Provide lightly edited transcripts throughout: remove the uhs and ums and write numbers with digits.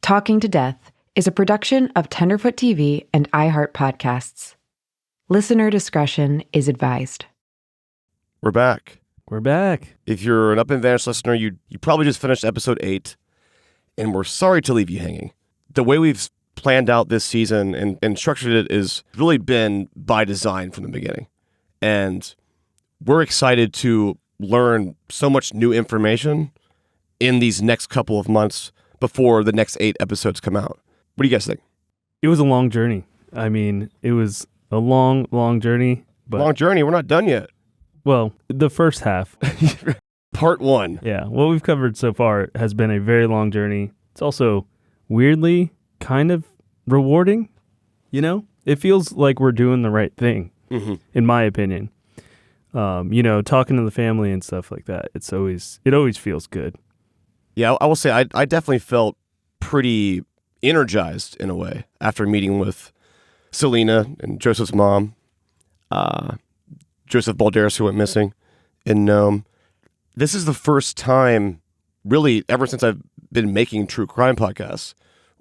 Talking to Death is a production of Tenderfoot TV and iHeartPodcasts. Listener discretion is advised. We're back. We're back. If you're an Up and Vanished listener, you probably just finished episode 8, and we're sorry to leave you hanging. The way we've planned out this season and structured it has really been by design from the beginning. And we're excited to learn so much new information in these next couple of months before the next 8 episodes come out. What do you guys think? It was a long journey. I mean, it was a long journey. But, long journey. We're not done yet. Well, the first half. Part 1. Yeah. What we've covered so far has been a very long journey. It's also weirdly kind of rewarding. You know, it feels like we're doing the right thing, in my opinion. You know, talking to the family and stuff like that. It always feels good. Yeah, I will say I definitely felt pretty energized in a way after meeting with Selena and Joseph's mom, Joseph Balderas, who went missing in Nome. This is the first time, really, ever since I've been making true crime podcasts,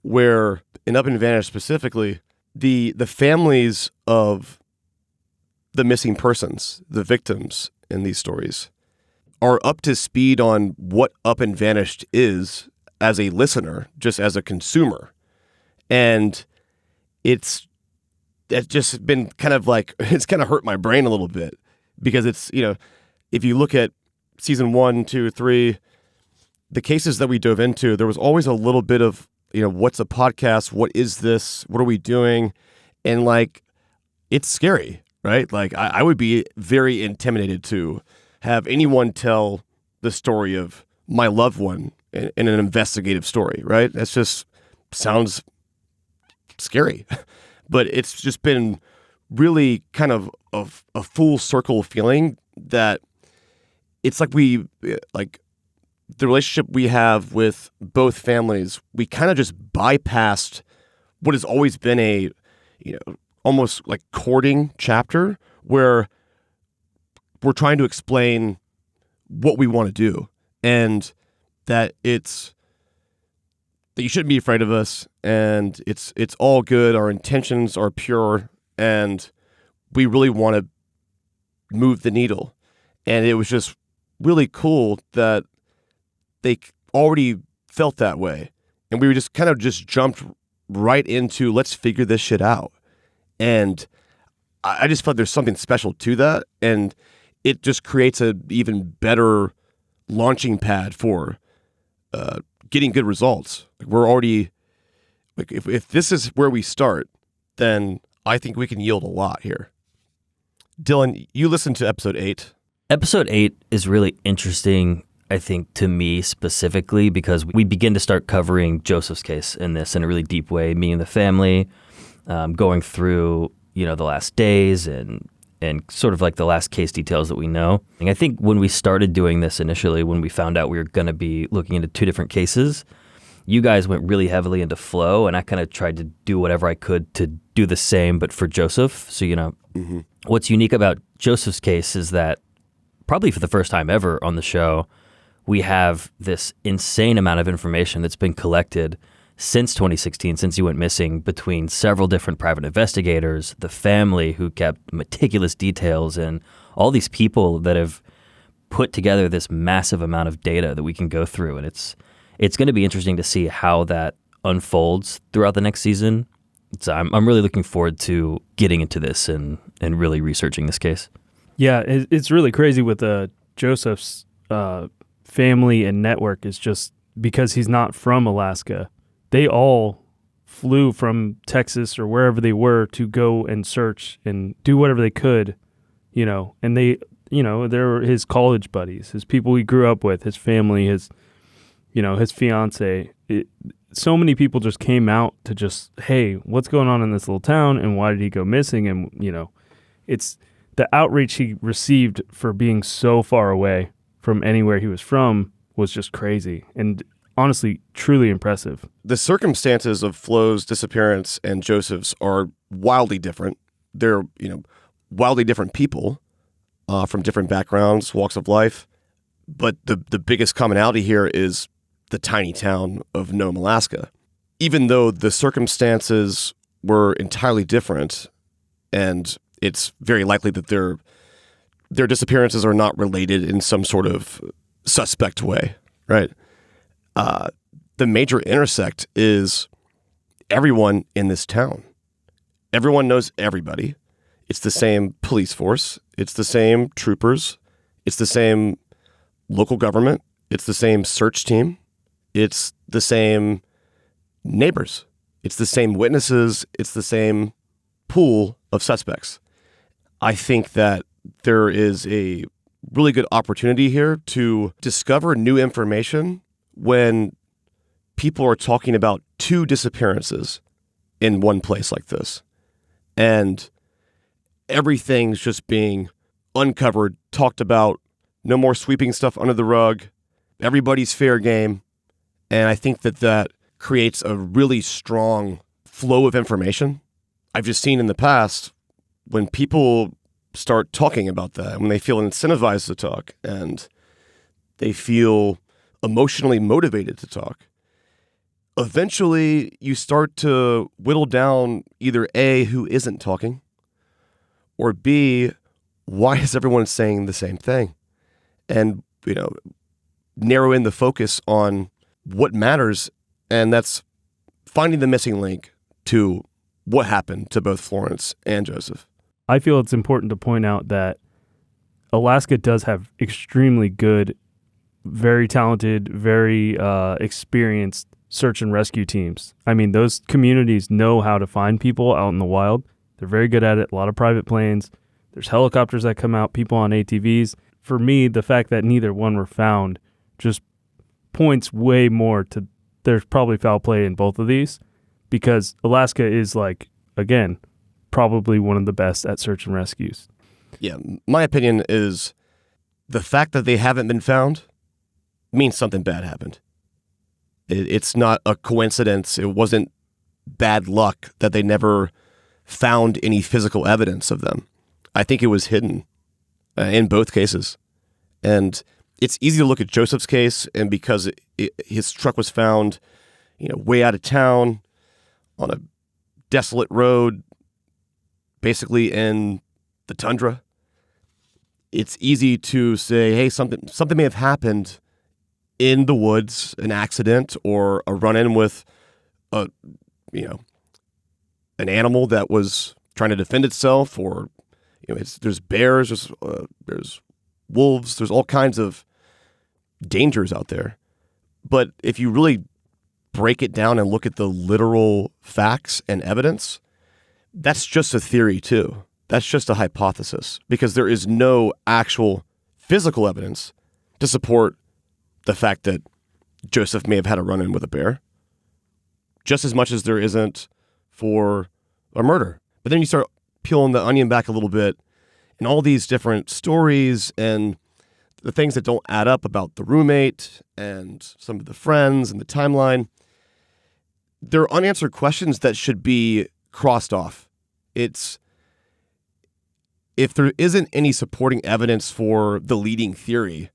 where, in Up and Vanished specifically, the families of the missing persons, the victims in these stories, are up to speed on what Up and Vanished is as a listener, just as a consumer. And it's just been kind of like, it's kind of hurt my brain a little bit because it's, you know, if you look at season 1, 2, 3, the cases that we dove into, there was always a little bit of, you know, what's a podcast? What is this? What are we doing? And like, it's scary, right? Like I would be very intimidated to have anyone tell the story of my loved one in an investigative story, right? That just sounds scary. But it's just been really kind of a full circle feeling that it's like the relationship we have with both families, we kind of just bypassed what has always been a, you know, almost like courting chapter where we're trying to explain what we want to do and that that you shouldn't be afraid of us and it's all good. Our intentions are pure and we really want to move the needle. And it was just really cool that they already felt that way. And we just kind of just jumped right into, let's figure this shit out. And I just felt there's something special to that. And it just creates an even better launching pad for getting good results. Like we're already, like if this is where we start, then I think we can yield a lot here. Dylan, you listened to episode 8. Episode 8 is really interesting, I think, to me specifically, because we begin to start covering Joseph's case in this in a really deep way, meeting the family, going through, you know, the last days and sort of like the last case details that we know. And I think when we started doing this initially, when we found out we were going to be looking into 2 different cases, you guys went really heavily into flow, and I kind of tried to do whatever I could to do the same, but for Joseph. So, you know, what's unique about Joseph's case is that probably for the first time ever on the show, we have this insane amount of information that's been collected since 2016, since he went missing, between several different private investigators, the family who kept meticulous details, and all these people that have put together this massive amount of data that we can go through. And it's going to be interesting to see how that unfolds throughout the next season. So I'm really looking forward to getting into this and really researching this case. Yeah, it's really crazy with Joseph's family and network is just because he's not from Alaska. They all flew from Texas or wherever they were to go and search and do whatever they could, you know, and they, you know, they're his college buddies, his people he grew up with, his family, his, you know, his fiance. So many people just came out to just, hey, what's going on in this little town and why did he go missing? And, you know, it's the outreach he received for being so far away from anywhere he was from was just crazy. And honestly, truly impressive. The circumstances of Flo's disappearance and Joseph's are wildly different. They're, you know, wildly different people from different backgrounds, walks of life. But the biggest commonality here is the tiny town of Nome, Alaska. even though the circumstances were entirely different, and it's very likely that their disappearances are not related in some sort of suspect way, right? The major intersect is everyone in this town. Everyone knows everybody. It's the same police force. It's the same troopers. It's the same local government. It's the same search team. It's the same neighbors. It's the same witnesses. It's the same pool of suspects. I think that there is a really good opportunity here to discover new information when people are talking about two disappearances in one place like this. And everything's just being uncovered, talked about, no more sweeping stuff under the rug. Everybody's fair game. And I think that creates a really strong flow of information. I've just seen in the past when people start talking about that, when they feel incentivized to talk and they feel emotionally motivated to talk, eventually you start to whittle down either A, who isn't talking, or B, why is everyone saying the same thing? And, narrow in the focus on what matters, and that's finding the missing link to what happened to both Florence and Joseph. I feel it's important to point out that Alaska does have extremely good, very talented, very experienced search and rescue teams. I mean, those communities know how to find people out in the wild. They're very good at it. A lot of private planes. There's helicopters that come out, people on ATVs. For me, the fact that neither one were found just points way more to there's probably foul play in both of these, because Alaska is, like, again, probably one of the best at search and rescues. Yeah, my opinion is the fact that they haven't been found means something bad happened. It's not a coincidence. It wasn't bad luck that they never found any physical evidence of them. I think it was hidden in both cases. And it's easy to look at Joseph's case, and because his truck was found, way out of town on a desolate road, basically in the tundra, it's easy to say, hey, something may have happened in the woods, an accident or a run-in with an animal that was trying to defend itself, or there's bears, there's wolves, there's all kinds of dangers out there. But if you really break it down and look at the literal facts and evidence, that's just a theory too. That's just a hypothesis, because there is no actual physical evidence to support the fact that Joseph may have had a run-in with a bear, just as much as there isn't for a murder. But then you start peeling the onion back a little bit, and all these different stories and the things that don't add up about the roommate and some of the friends and the timeline, they're unanswered questions that should be crossed off. If there isn't any supporting evidence for the leading theory,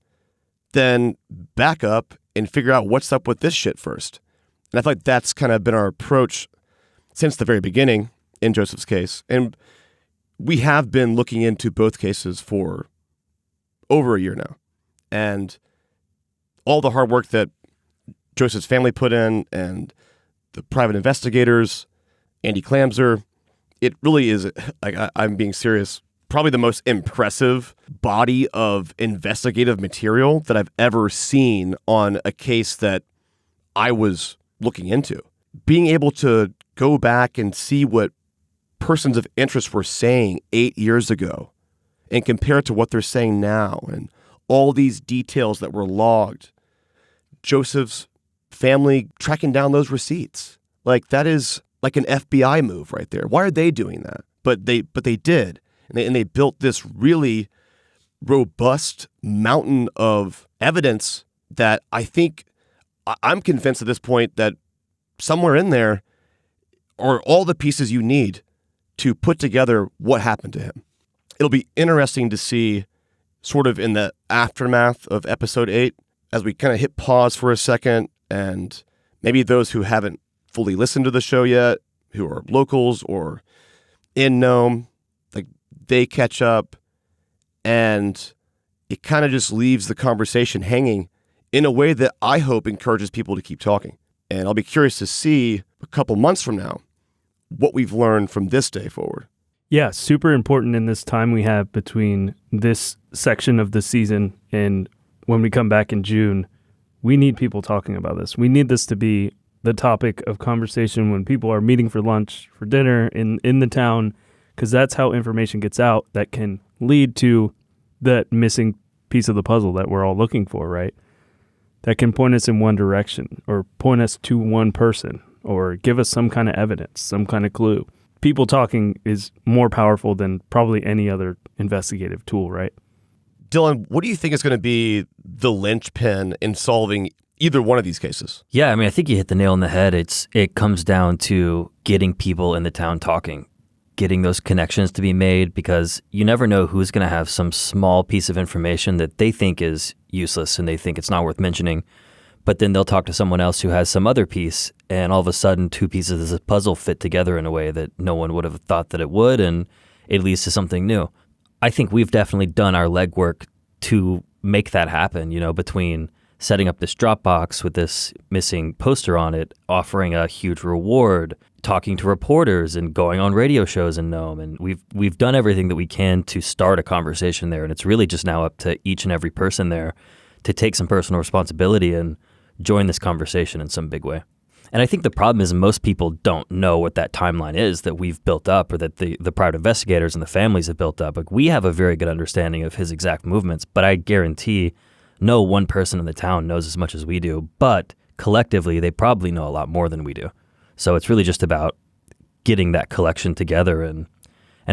then back up and figure out what's up with this shit first. And I feel like that's kind of been our approach since the very beginning in Joseph's case. And we have been looking into both cases for over a year now. And all the hard work that Joseph's family put in and the private investigators, Andy Clamser, it really is, like, I'm being serious, probably the most impressive body of investigative material that I've ever seen on a case that I was looking into. Being able to go back and see what persons of interest were saying 8 years ago and compare it to what they're saying now, and all these details that were logged, Joseph's family tracking down those receipts. Like, that is like an FBI move right there. Why are they doing that? But they did. And they built this really robust mountain of evidence that I'm convinced at this point that somewhere in there are all the pieces you need to put together what happened to him. It'll be interesting to see, sort of in the aftermath of episode 8, as we kind of hit pause for a second, and maybe those who haven't fully listened to the show yet, who are locals or in Nome, like they catch up, and it kind of just leaves the conversation hanging in a way that I hope encourages people to keep talking. And I'll be curious to see a couple months from now what we've learned from this day forward. Yeah, super important in this time we have between this section of the season and when we come back in June. We need people talking about this. We need this to be the topic of conversation when people are meeting for lunch, for dinner in the town, because that's how information gets out that can lead to that missing piece of the puzzle that we're all looking for, right? That can point us in one direction or point us to one person or give us some kind of evidence, some kind of clue. People talking is more powerful than probably any other investigative tool, right? Dylan, what do you think is going to be the linchpin in solving either one of these cases? Yeah, I mean, I think you hit the nail on the head. It comes down to getting people in the town talking, getting those connections to be made, because you never know who's going to have some small piece of information that they think is useless and they think it's not worth mentioning. But then they'll talk to someone else who has some other piece, and all of a sudden 2 pieces of the puzzle fit together in a way that no one would have thought that it would, and it leads to something new. I think we've definitely done our legwork to make that happen, between setting up this Dropbox with this missing poster on it, offering a huge reward, talking to reporters and going on radio shows in Nome. And we've done everything that we can to start a conversation there. And it's really just now up to each and every person there to take some personal responsibility and join this conversation in some big way. And I think the problem is most people don't know what that timeline is that we've built up, or that the private investigators and the families have built up. Like, we have a very good understanding of his exact movements, but I guarantee no one person in the town knows as much as we do. But collectively, they probably know a lot more than we do. So it's really just about getting that collection together and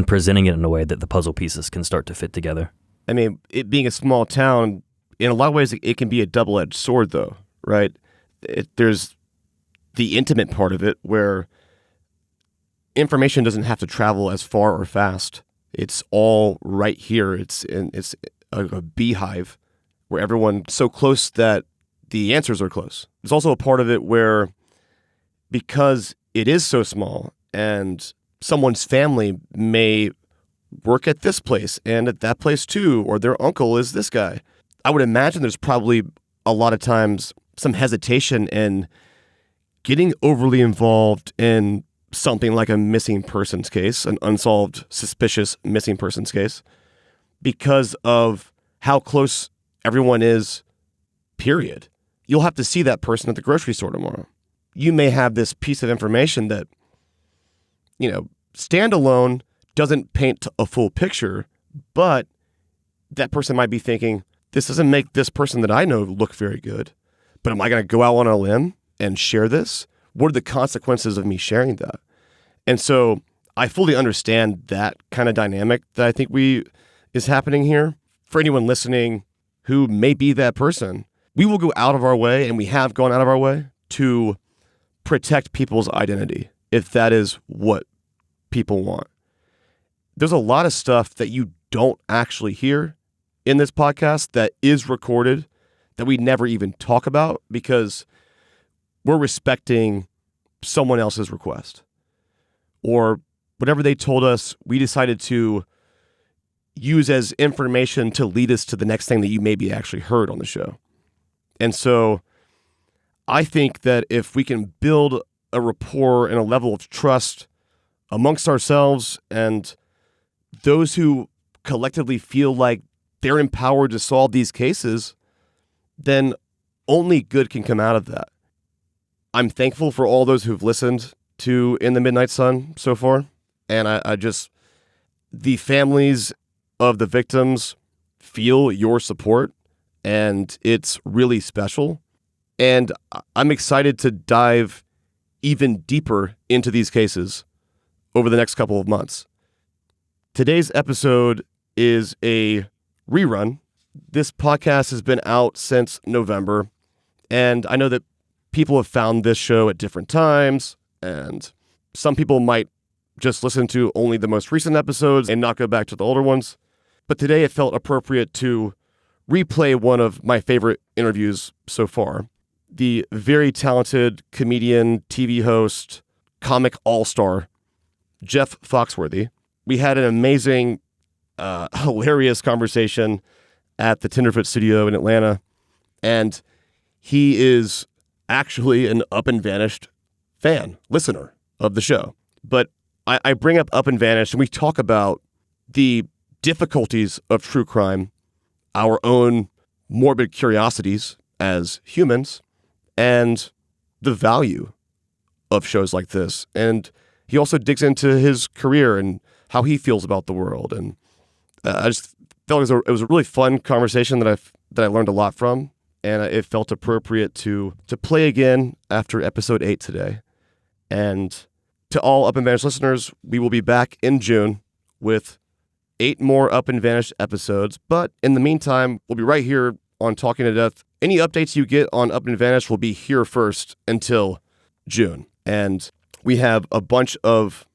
presenting it in a way that the puzzle pieces can start to fit together. I mean, it being a small town, in a lot of ways, it can be a double-edged sword, though, right? There's the intimate part of it where information doesn't have to travel as far or fast. It's all right here. It's a beehive where everyone's so close that the answers are close. There's also a part of it where, because it is so small and someone's family may work at this place and at that place too, or their uncle is this guy, I would imagine there's probably a lot of times some hesitation in getting overly involved in something like a missing persons case, an unsolved, suspicious missing persons case, because of how close everyone is, period. You'll have to see that person at the grocery store tomorrow. You may have this piece of information that, standalone doesn't paint a full picture, but that person might be thinking, this doesn't make this person that I know look very good, but am I going to go out on a limb and share this? What are the consequences of me sharing that? And so I fully understand that kind of dynamic that I think is happening here. For anyone listening who may be that person, we will go out of our way, and we have gone out of our way, to protect people's identity, if that is what people want. There's a lot of stuff that you don't actually hear in this podcast that is recorded that we never even talk about because we're respecting someone else's request. Or whatever they told us, we decided to use as information to lead us to the next thing that you maybe actually heard on the show. And so I think that if we can build a rapport and a level of trust amongst ourselves and those who collectively feel like they're empowered to solve these cases, then only good can come out of that. I'm thankful for all those who've listened to In the Midnight Sun so far. And I just, the families of the victims feel your support, and it's really special. And I'm excited to dive even deeper into these cases over the next couple of months. Today's episode is a rerun. This podcast has been out since November, and I know that people have found this show at different times, and some people might just listen to only the most recent episodes and not go back to the older ones. But today it felt appropriate to replay one of my favorite interviews so far. the very talented comedian, TV host, comic all-star, Jeff Foxworthy. We had an amazing, hilarious conversation at the Tenderfoot studio in Atlanta, and he is actually an Up and Vanished listener of the show. But I bring up and Vanished, and we talk about the difficulties of true crime, our own morbid curiosities as humans, and the value of shows like this. And he also digs into his career and how he feels about the world. And I just felt it was a really fun conversation that I learned a lot from, and it felt appropriate to play again after episode 8 today. And to all Up and Vanished listeners, we will be back in June with 8 more Up and Vanished episodes. But in the meantime, we'll be right here on Talking to Death. Any updates you get on Up and Vanished will be here first until June. And we have a bunch of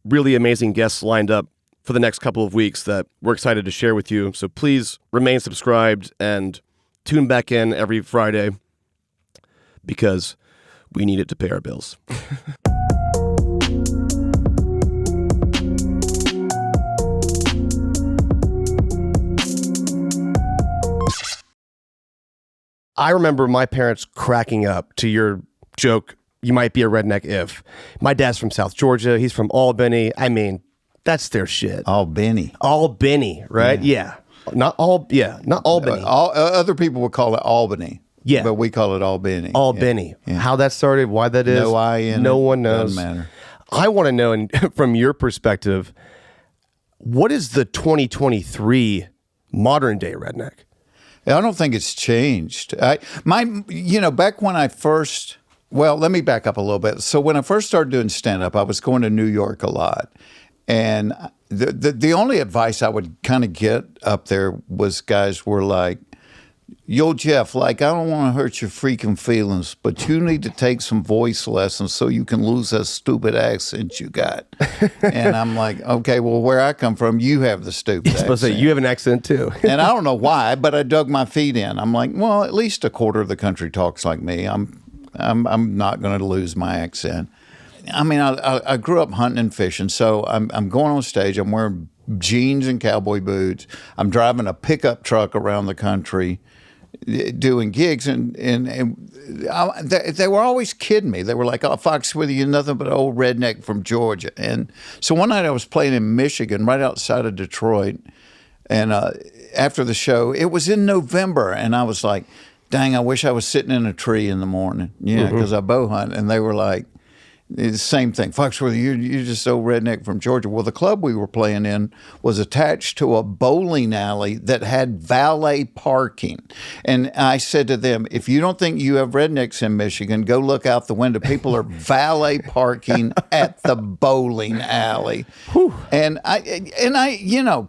really amazing guests lined up for the next couple of weeks that we're excited to share with you. So please remain subscribed and tune back in every Friday because we need it to pay our bills. I remember my parents cracking up to your joke, you might be a redneck if. My dad's from South Georgia. He's from Albany. I mean, that's their shit. Albany, right? Yeah. Not Albany. Other people would call it Albany. Yeah. But we call it Albany. Albany. Yeah. How that started, why that is. No I in No it. one knows. Doesn't matter. I want to know, from your perspective, what is the 2023 modern day redneck? I don't think it's changed. Back when I first, let me back up a little bit. So when I first started doing stand-up, I was going to New York a lot. And the only advice I would kind of get up there was guys were like, yo, Jeff, I don't want to hurt your freaking feelings, but you need to take some voice lessons so you can lose that stupid accent you got. And I'm like, okay, well, where I come from, you have the stupid accent. Say, you have an accent too. And I don't know why, but I dug my feet in. I'm like, well, at least a quarter of the country talks like me. I'm not going to lose my accent. I mean, I grew up hunting and fishing, so I'm going on stage. I'm wearing jeans and cowboy boots. I'm driving a pickup truck around the country, doing gigs, and they were always kidding me. They were like, "Oh, Foxworthy, you're nothing but an old redneck from Georgia." And so one night I was playing in Michigan, right outside of Detroit, and after the show, it was in November, and I was like, "Dang, I wish I was sitting in a tree in the morning," because I bow hunt, and they were like, the same thing. Foxworthy, you're just so redneck from Georgia. Well, the club we were playing in was attached to a bowling alley that had valet parking. And I said to them, if you don't think you have rednecks in Michigan, go look out the window. People are valet parking at the bowling alley. Whew. And I,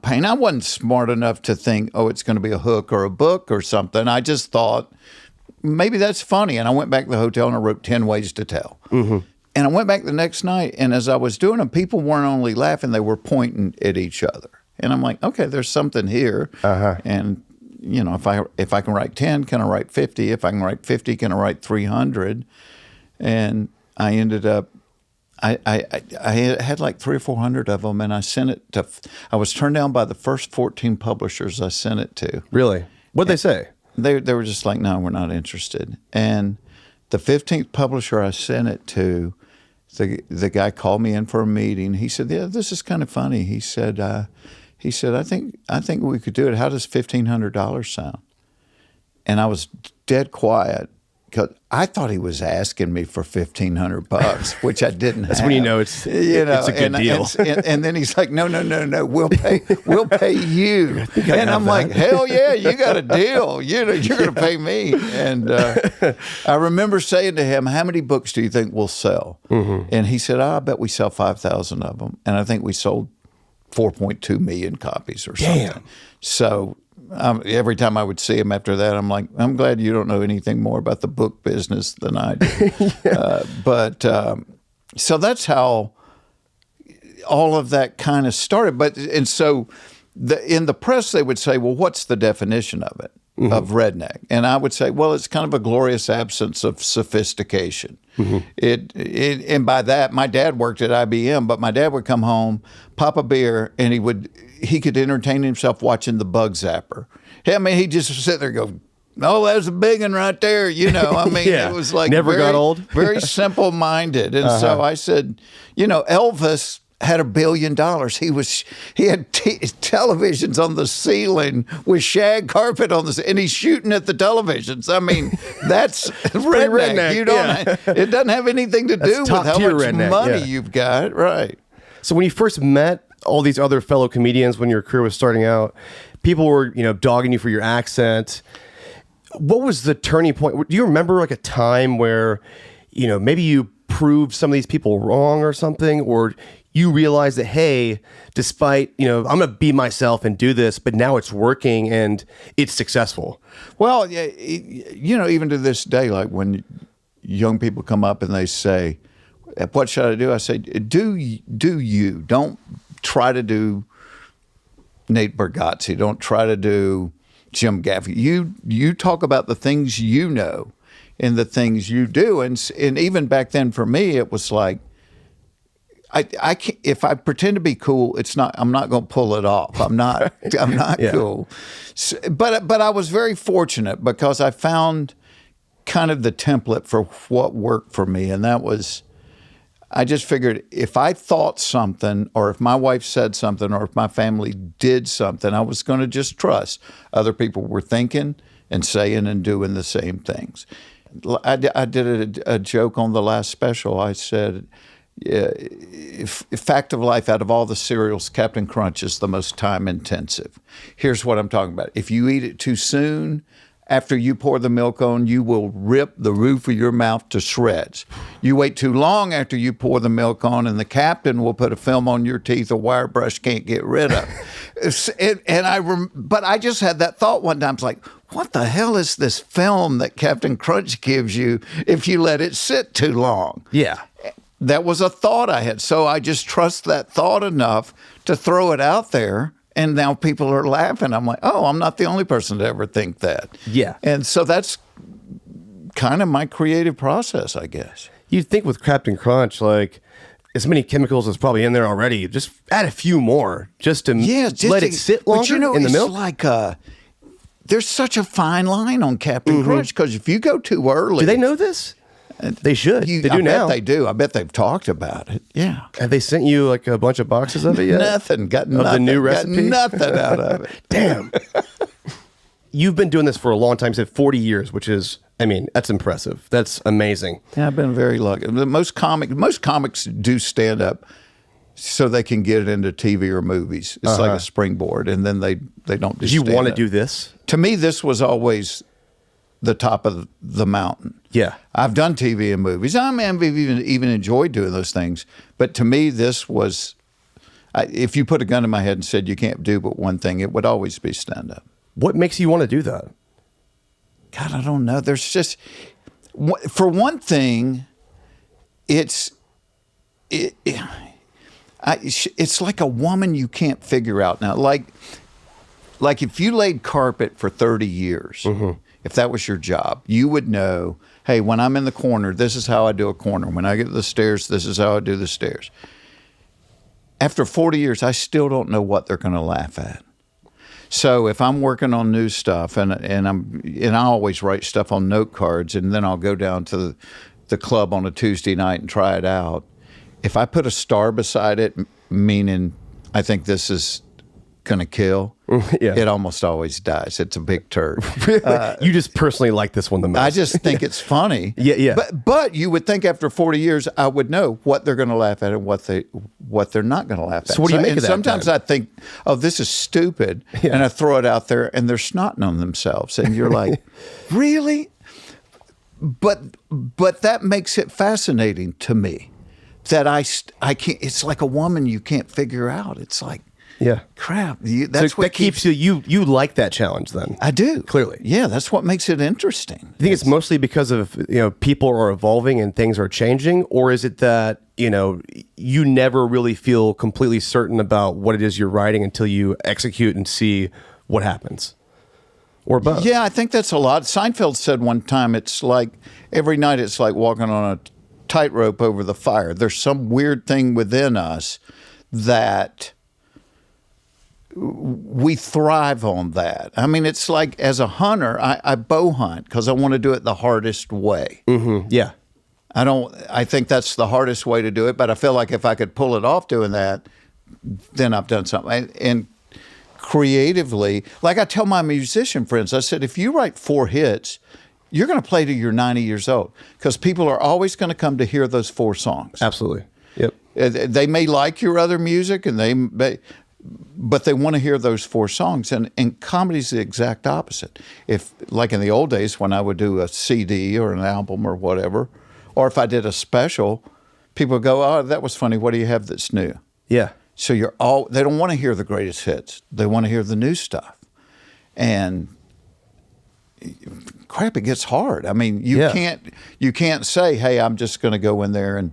Payne, I wasn't smart enough to think, oh, it's going to be a hook or a book or something. I just thought, maybe that's funny. And I went back to the hotel and I wrote 10 ways to tell. Mm-hmm. And I went back the next night, and as I was doing them, people weren't only laughing, they were pointing at each other. And I'm like, okay, there's something here. Uh-huh. And, if I can write 10, can I write 50? If I can write 50, can I write 300? And I ended up, I had like 300 or 400 of them, and I sent it to, I was turned down by the first 14 publishers I sent it to. Really? What'd they say? They were just like, no, we're not interested. And the 15th publisher I sent it to, the guy called me in for a meeting. He said, "Yeah, this is kind of funny." He said, "I think we could do it. How does $1,500 sound?" And I was dead quiet because I thought he was asking me for $1,500, which I didn't. That's when you know it's a good deal. And then he's like, "No, we'll pay you." And I'm like, "Hell yeah, you got a deal. You're going to pay me." And I remember saying to him, "How many books do you think we'll sell?" Mm-hmm. And he said, "I bet we sell 5,000 of them." And I think we sold 4.2 million copies or something. Damn. So every time I would see him after that, I'm like, I'm glad you don't know anything more about the book business than I do. Yeah. So that's how all of that kind of started. And so in the press, they would say, well, what's the definition of it? of redneck. And I would say, well, it's kind of a glorious absence of sophistication. And by that, my dad worked at IBM, but my dad would come home, pop a beer, and he could entertain himself watching the Bug Zapper. I mean, he'd just sit there and go, "Oh, that's a big one right there." I mean, It was like never got old. Very simple-minded. And so I said, Elvis had $1 billion. He had televisions on the ceiling with shag carpet on and he's shooting at the televisions. I mean, that's redneck. You don't. It doesn't have anything to do with how much redneck, money you've got, right? So when you first met all these other fellow comedians, when your career was starting out, people were dogging you for your accent. What was the turning point? Do you remember like a time where maybe you proved some of these people wrong or something, or you realize that, hey, despite, I'm going to be myself and do this, but now it's working and it's successful? Well, even to this day, like when young people come up and they say, "What should I do?" I say, do you. Don't try to do Nate Bargatze. Don't try to do Jim Gaffigan. You talk about the things you know and the things you do. And even back then for me, it was like, I can't, if I pretend to be cool, I'm not going to pull it off. I'm not cool. But I was very fortunate because I found kind of the template for what worked for me. And that was, I just figured if I thought something, or if my wife said something, or if my family did something, I was going to just trust other people were thinking and saying and doing the same things. I did a joke on the last special. I said, fact of life, out of all the cereals, Captain Crunch is the most time intensive. Here's what I'm talking about. If you eat it too soon, after you pour the milk on, you will rip the roof of your mouth to shreds. You wait too long after you pour the milk on, and the captain will put a film on your teeth a wire brush can't get rid of. But I just had that thought one time. I was like, what the hell is this film that Captain Crunch gives you if you let it sit too long? Yeah. That was a thought I had. So I just trust that thought enough to throw it out there. And now people are laughing. I'm like, oh, I'm not the only person to ever think that. Yeah. And so that's kind of my creative process, I guess. You'd think with Captain Crunch, like, as many chemicals as probably in there already, just add a few more just to let it sit longer in the milk. It's like there's such a fine line on Captain Crunch, because if you go too early. Do they know this? They should. They do now. I bet they do. I bet they've talked about it. Yeah. Have they sent you like a bunch of boxes of it yet? Nothing. Got nothing. Of the new recipe? Got nothing out of it. Damn. You've been doing this for a long time. You said 40 years, which is, that's impressive. That's amazing. Yeah, I've been very lucky. Most comics do stand up so they can get it into TV or movies. It's like a springboard, and then they don't do stand-up. Do you want to do this? To me, this was always the top of the mountain. Yeah. I've done TV and movies. I've even enjoyed doing those things. But to me, this was, if you put a gun in my head and said you can't do but one thing, it would always be stand-up. What makes you want to do that? God, I don't know. There's just, for one thing, it's like a woman you can't figure out now. Like if you laid carpet for 30 years, if that was your job, you would know, hey, when I'm in the corner, this is how I do a corner. When I get to the stairs, this is how I do the stairs. After 40 years, I still don't know what they're going to laugh at. So if I'm working on new stuff, and I always write stuff on note cards, and then I'll go down to the club on a Tuesday night and try it out. If I put a star beside it, meaning I think this is going to kill, it almost always dies. It's a big turd. You just personally like this one the most. I just think it's funny. Yeah. But you would think after 40 years, I would know what they're going to laugh at and what they're not going to laugh at. So what do you make of that? Sometimes I think, oh, this is stupid, and I throw it out there, and they're snotting on themselves, and you're like, really? But that makes it fascinating to me. That I can't. It's like a woman you can't figure out. It's like, crap. That's what keeps you. You like that challenge, then? I do, clearly. Yeah, that's what makes it interesting. You think it's mostly because of people are evolving and things are changing, or is it that you never really feel completely certain about what it is you're writing until you execute and see what happens? or both? Yeah, I think that's a lot. Seinfeld said one time, it's like every night it's like walking on a tightrope over the fire. There's some weird thing within us that we thrive on that. I mean, it's like as a hunter, I bow hunt because I want to do it the hardest way. Mm-hmm. Yeah. I think that's the hardest way to do it, but I feel like if I could pull it off doing that, then I've done something. And creatively, like I tell my musician friends, I said, if you write 4 hits, you're going to play till you're 90 years old because people are always going to come to hear those 4 songs. Absolutely. Yep. They may like your other music, but they want to hear those 4 songs. And comedy's the exact opposite. If, like in the old days when I would do a CD or an album or whatever, or if I did a special, people would go, oh, that was funny. What do you have that's new? Yeah. So they don't want to hear the greatest hits. They want to hear the new stuff. And crap, it gets hard. I mean, you can't say, hey, I'm just going to go in there and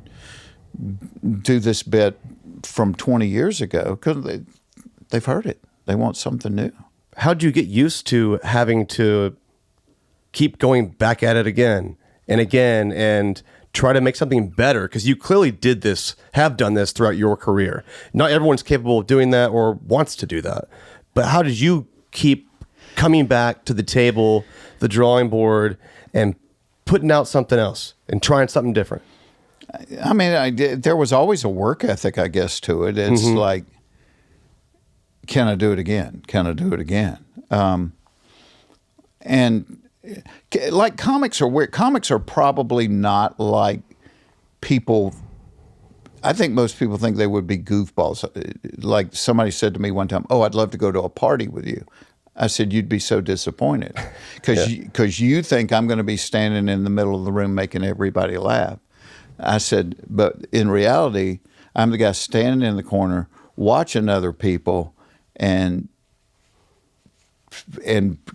do this bit from 20 years ago because they've heard it. They want something new. How'd you get used to having to keep going back at it again and again and try to make something better? Because you clearly have done this throughout your career. Not everyone's capable of doing that or wants to do that. But how did you keep coming back to the table, the drawing board, and putting out something else and trying something different? I mean, there was always a work ethic, I guess, to it. It's like, can I do it again? Can I do it again? And like comics are weird. Comics are probably not like people. I think most people think they would be goofballs. Like somebody said to me one time, "Oh, I'd love to go to a party with you." I said, "You'd be so disappointed because you think I'm going to be standing in the middle of the room making everybody laugh." I said, "But in reality, I'm the guy standing in the corner watching other people and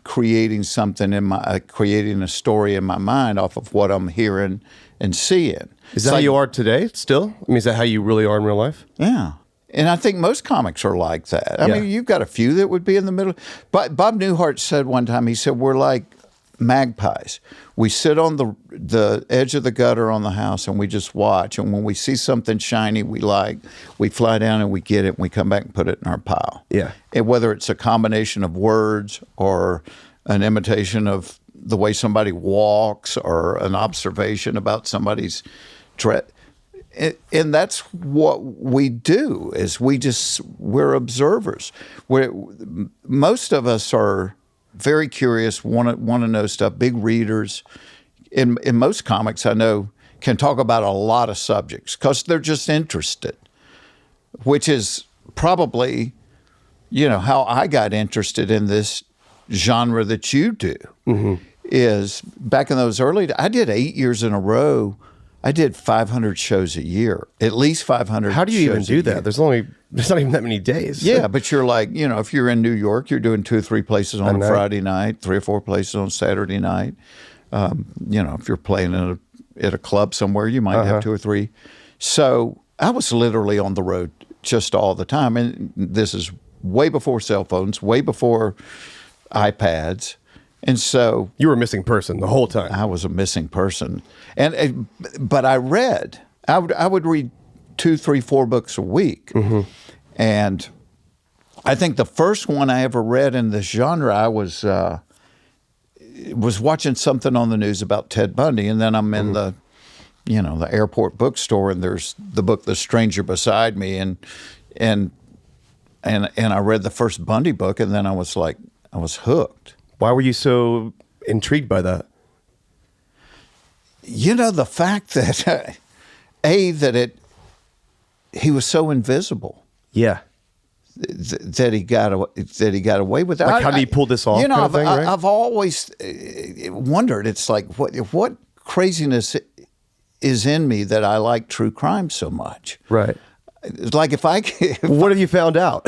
creating something creating a story in my mind off of what I'm hearing and seeing." Is that how you are today still? I mean, is that how you really are in real life? Yeah. And I think most comics are like that. I mean, you've got a few that would be in the middle. But Bob Newhart said one time, he said, we're like magpies. We sit on the edge of the gutter on the house and we just watch. And when we see something shiny we like, we fly down and we get it and we come back and put it in our pile. Yeah. And whether it's a combination of words or an imitation of the way somebody walks or an observation about somebody's dress. And that's what we do is we're observers. Most of us are very curious, want to know stuff, big readers. In most comics I know can talk about a lot of subjects because they're just interested, which is probably, how I got interested in this genre that you do. Mm-hmm. Is back in those early days, I did 8 years in a row. I did 500 shows a year, at least 500. How do you even do that? There's not even that many days. Yeah, but you're like, if you're in New York, you're doing 2 or 3 places on a Friday night, 3 or 4 places on Saturday night. If you're playing at a club somewhere, you might have 2 or 3. So I was literally on the road just all the time. And this is way before cell phones, way before iPads. And so you were a missing person the whole time. I was a missing person, but I read. I would read 2, 3, 4 books a week, and I think the first one I ever read in this genre, I was watching something on the news about Ted Bundy, and then I'm in the airport bookstore, and there's the book The Stranger Beside Me, and I read the first Bundy book, and then I was hooked. Why were you so intrigued by that? The fact that, he was so invisible. Yeah. That he got away with that. Like, how did he pull this off? I've always wondered. It's like, what craziness is in me that I like true crime so much? Right. Like what have you found out?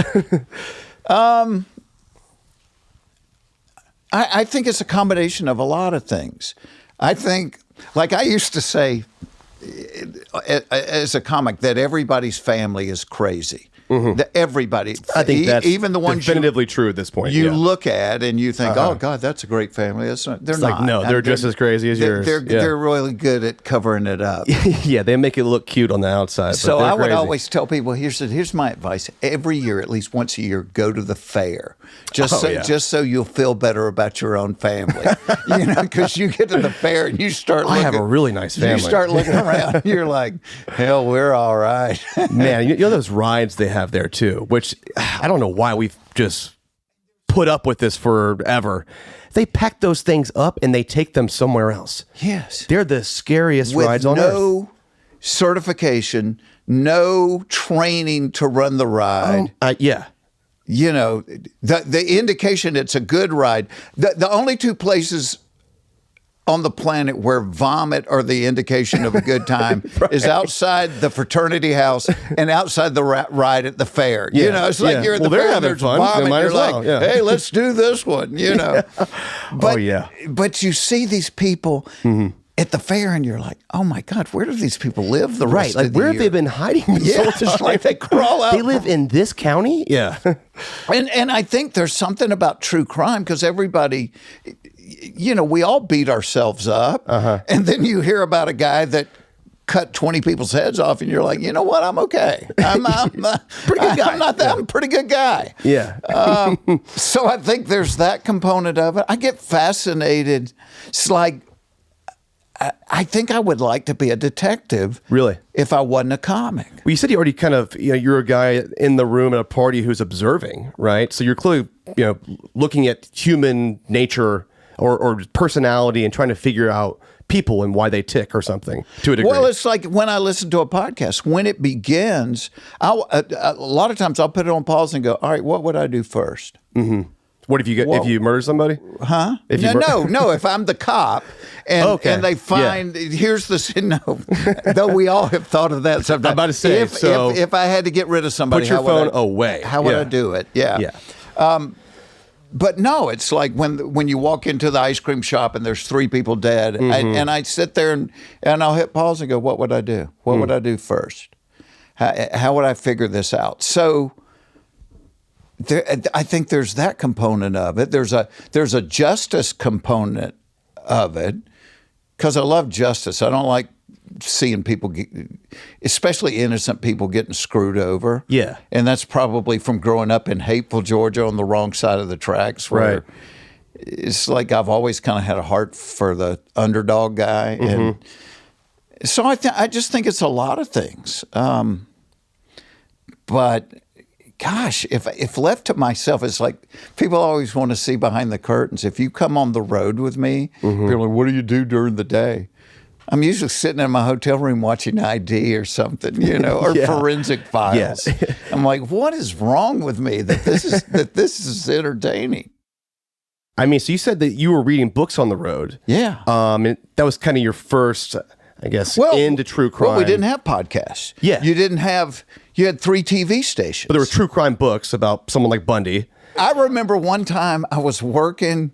I think it's a combination of a lot of things. I think, like I used to say as a comic, that everybody's family is crazy. Everybody. I think that's even the ones definitively true at this point. You look at and you think, oh God, that's a great family. They're not. Like, no, they're just as crazy as yours. They're really good at covering it up. Yeah, they make it look cute on the outside. So but I would crazy. always tell people, here's my advice. Every year, at least once a year, go to the fair. Just so you'll feel better about your own family. Because you get to the fair and you start looking. I have a really nice family. You start looking around and you're like, hell, we're all right. Man, you know those rides they have there too, which I don't know why we've just put up with this forever. They pack those things up and they take them somewhere else. Yes. They're the scariest with rides on earth. No certification, no training to run the ride. Yeah. The indication it's a good ride. The only two places on the planet where vomit are the indication of a good time is outside the fraternity house and outside the ride at the fair. Yeah. It's like you're at the fair and there's vomit. You're like, hey, let's do this one. But you see these people at the fair and you're like, oh my God, where do these people live the rest of the where year? have they been hiding this whole time? Like they crawl out. They live in this county? Yeah. And I think there's something about true crime because everybody, we all beat ourselves up. And then you hear about a guy that cut 20 people's heads off and you're like, you know what? I'm okay. I'm pretty good guy. I'm a pretty good guy. Yeah. So I think there's that component of it. I get fascinated. It's like, I think I would like to be a detective. Really? If I wasn't a comic. Well, you said you already kind of, you're a guy in the room at a party who's observing, right? So you're clearly, looking at human nature or personality and trying to figure out people and why they tick or something to a degree. Well, it's like when I listen to a podcast, when it begins, a lot of times I'll put it on pause and go, all right, what would I do first? Mm-hmm. What if you murder somebody? Huh? No. If I'm the cop and they find here's the though we all have thought of that sometimes. I'm about to say if I had to get rid of somebody, put your phone away. How would I do it? Yeah. But no, it's like when you walk into the ice cream shop and there's 3 people dead, and I sit there and I'll hit pause and go, what would I do? What would I do first? How would I figure this out? So. I think there's that component of it. There's a justice component of it because I love justice. I don't like seeing people, especially innocent people, getting screwed over. Yeah, and that's probably from growing up in hateful Georgia on the wrong side of the tracks. Where it's like I've always kind of had a heart for the underdog guy, and so I just think it's a lot of things. But. Gosh, if left to myself, it's like people always want to see behind the curtains. If you come on the road with me, people are like, what do you do during the day? I'm usually sitting in my hotel room watching ID or something, or forensic files. Yes. I'm like, what is wrong with me that this is entertaining? I mean, so you said that you were reading books on the road. Yeah. And that was kind of your first, I guess, into true crime. Well, we didn't have podcasts. Yeah. You had 3 TV stations. But there were true crime books about someone like Bundy. I remember one time I was working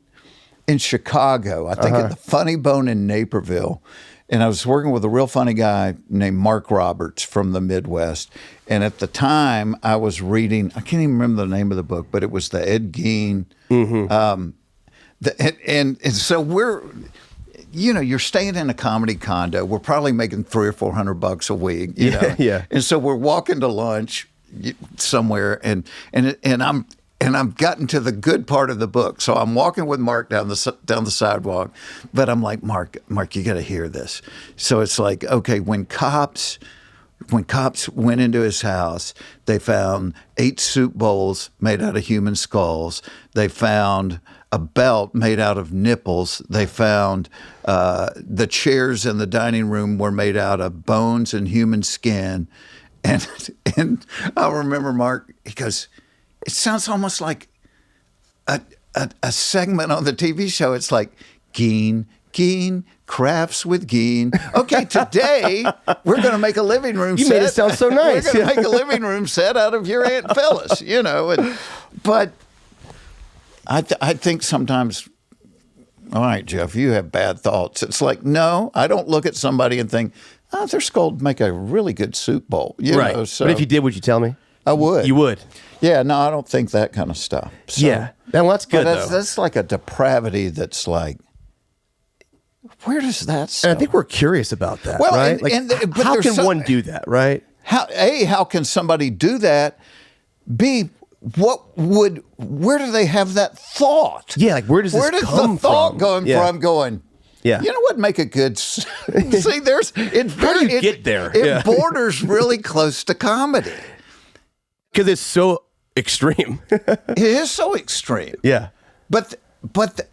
in Chicago, I think at the Funny Bone in Naperville, and I was working with a real funny guy named Mark Roberts from the Midwest. And at the time, I was reading, I can't even remember the name of the book, but it was the Ed Gein. And so we're... you're staying in a comedy condo. We're probably making $300 or $400 a week. Yeah. And so we're walking to lunch somewhere, and I'm gotten to the good part of the book. So I'm walking with Mark down the sidewalk, but I'm like, Mark, you got to hear this. So it's like, okay, when cops went into his house, they found 8 soup bowls made out of human skulls. They found a belt made out of nipples. They found the chairs in the dining room were made out of bones and human skin. And I remember Mark, he goes, it sounds almost like a segment on the TV show. It's like, Gein, crafts with Gein. Okay, today we're going to make a living room set. You made it sound so nice. We're going to make a living room set out of your Aunt Phyllis, but I think sometimes, all right, Jeff, you have bad thoughts. It's like, no, I don't look at somebody and think, their skull would make a really good soup bowl. You know, so, but if you did, would you tell me? I would. You would. Yeah, no, I don't think that kind of stuff. So, Yeah. Well, that's good, but though. that's like a depravity that's like, where does that start? And I think we're curious about that, Well, right? but how there's can one do that, right? How can somebody do that? B, where do they have that thought? Yeah, like where does the come thought from? going Yeah. from going? Yeah. You know what? Make a good. See, How do you get there? It Yeah. borders really close to comedy. Because it's so extreme. It is so extreme. Yeah. But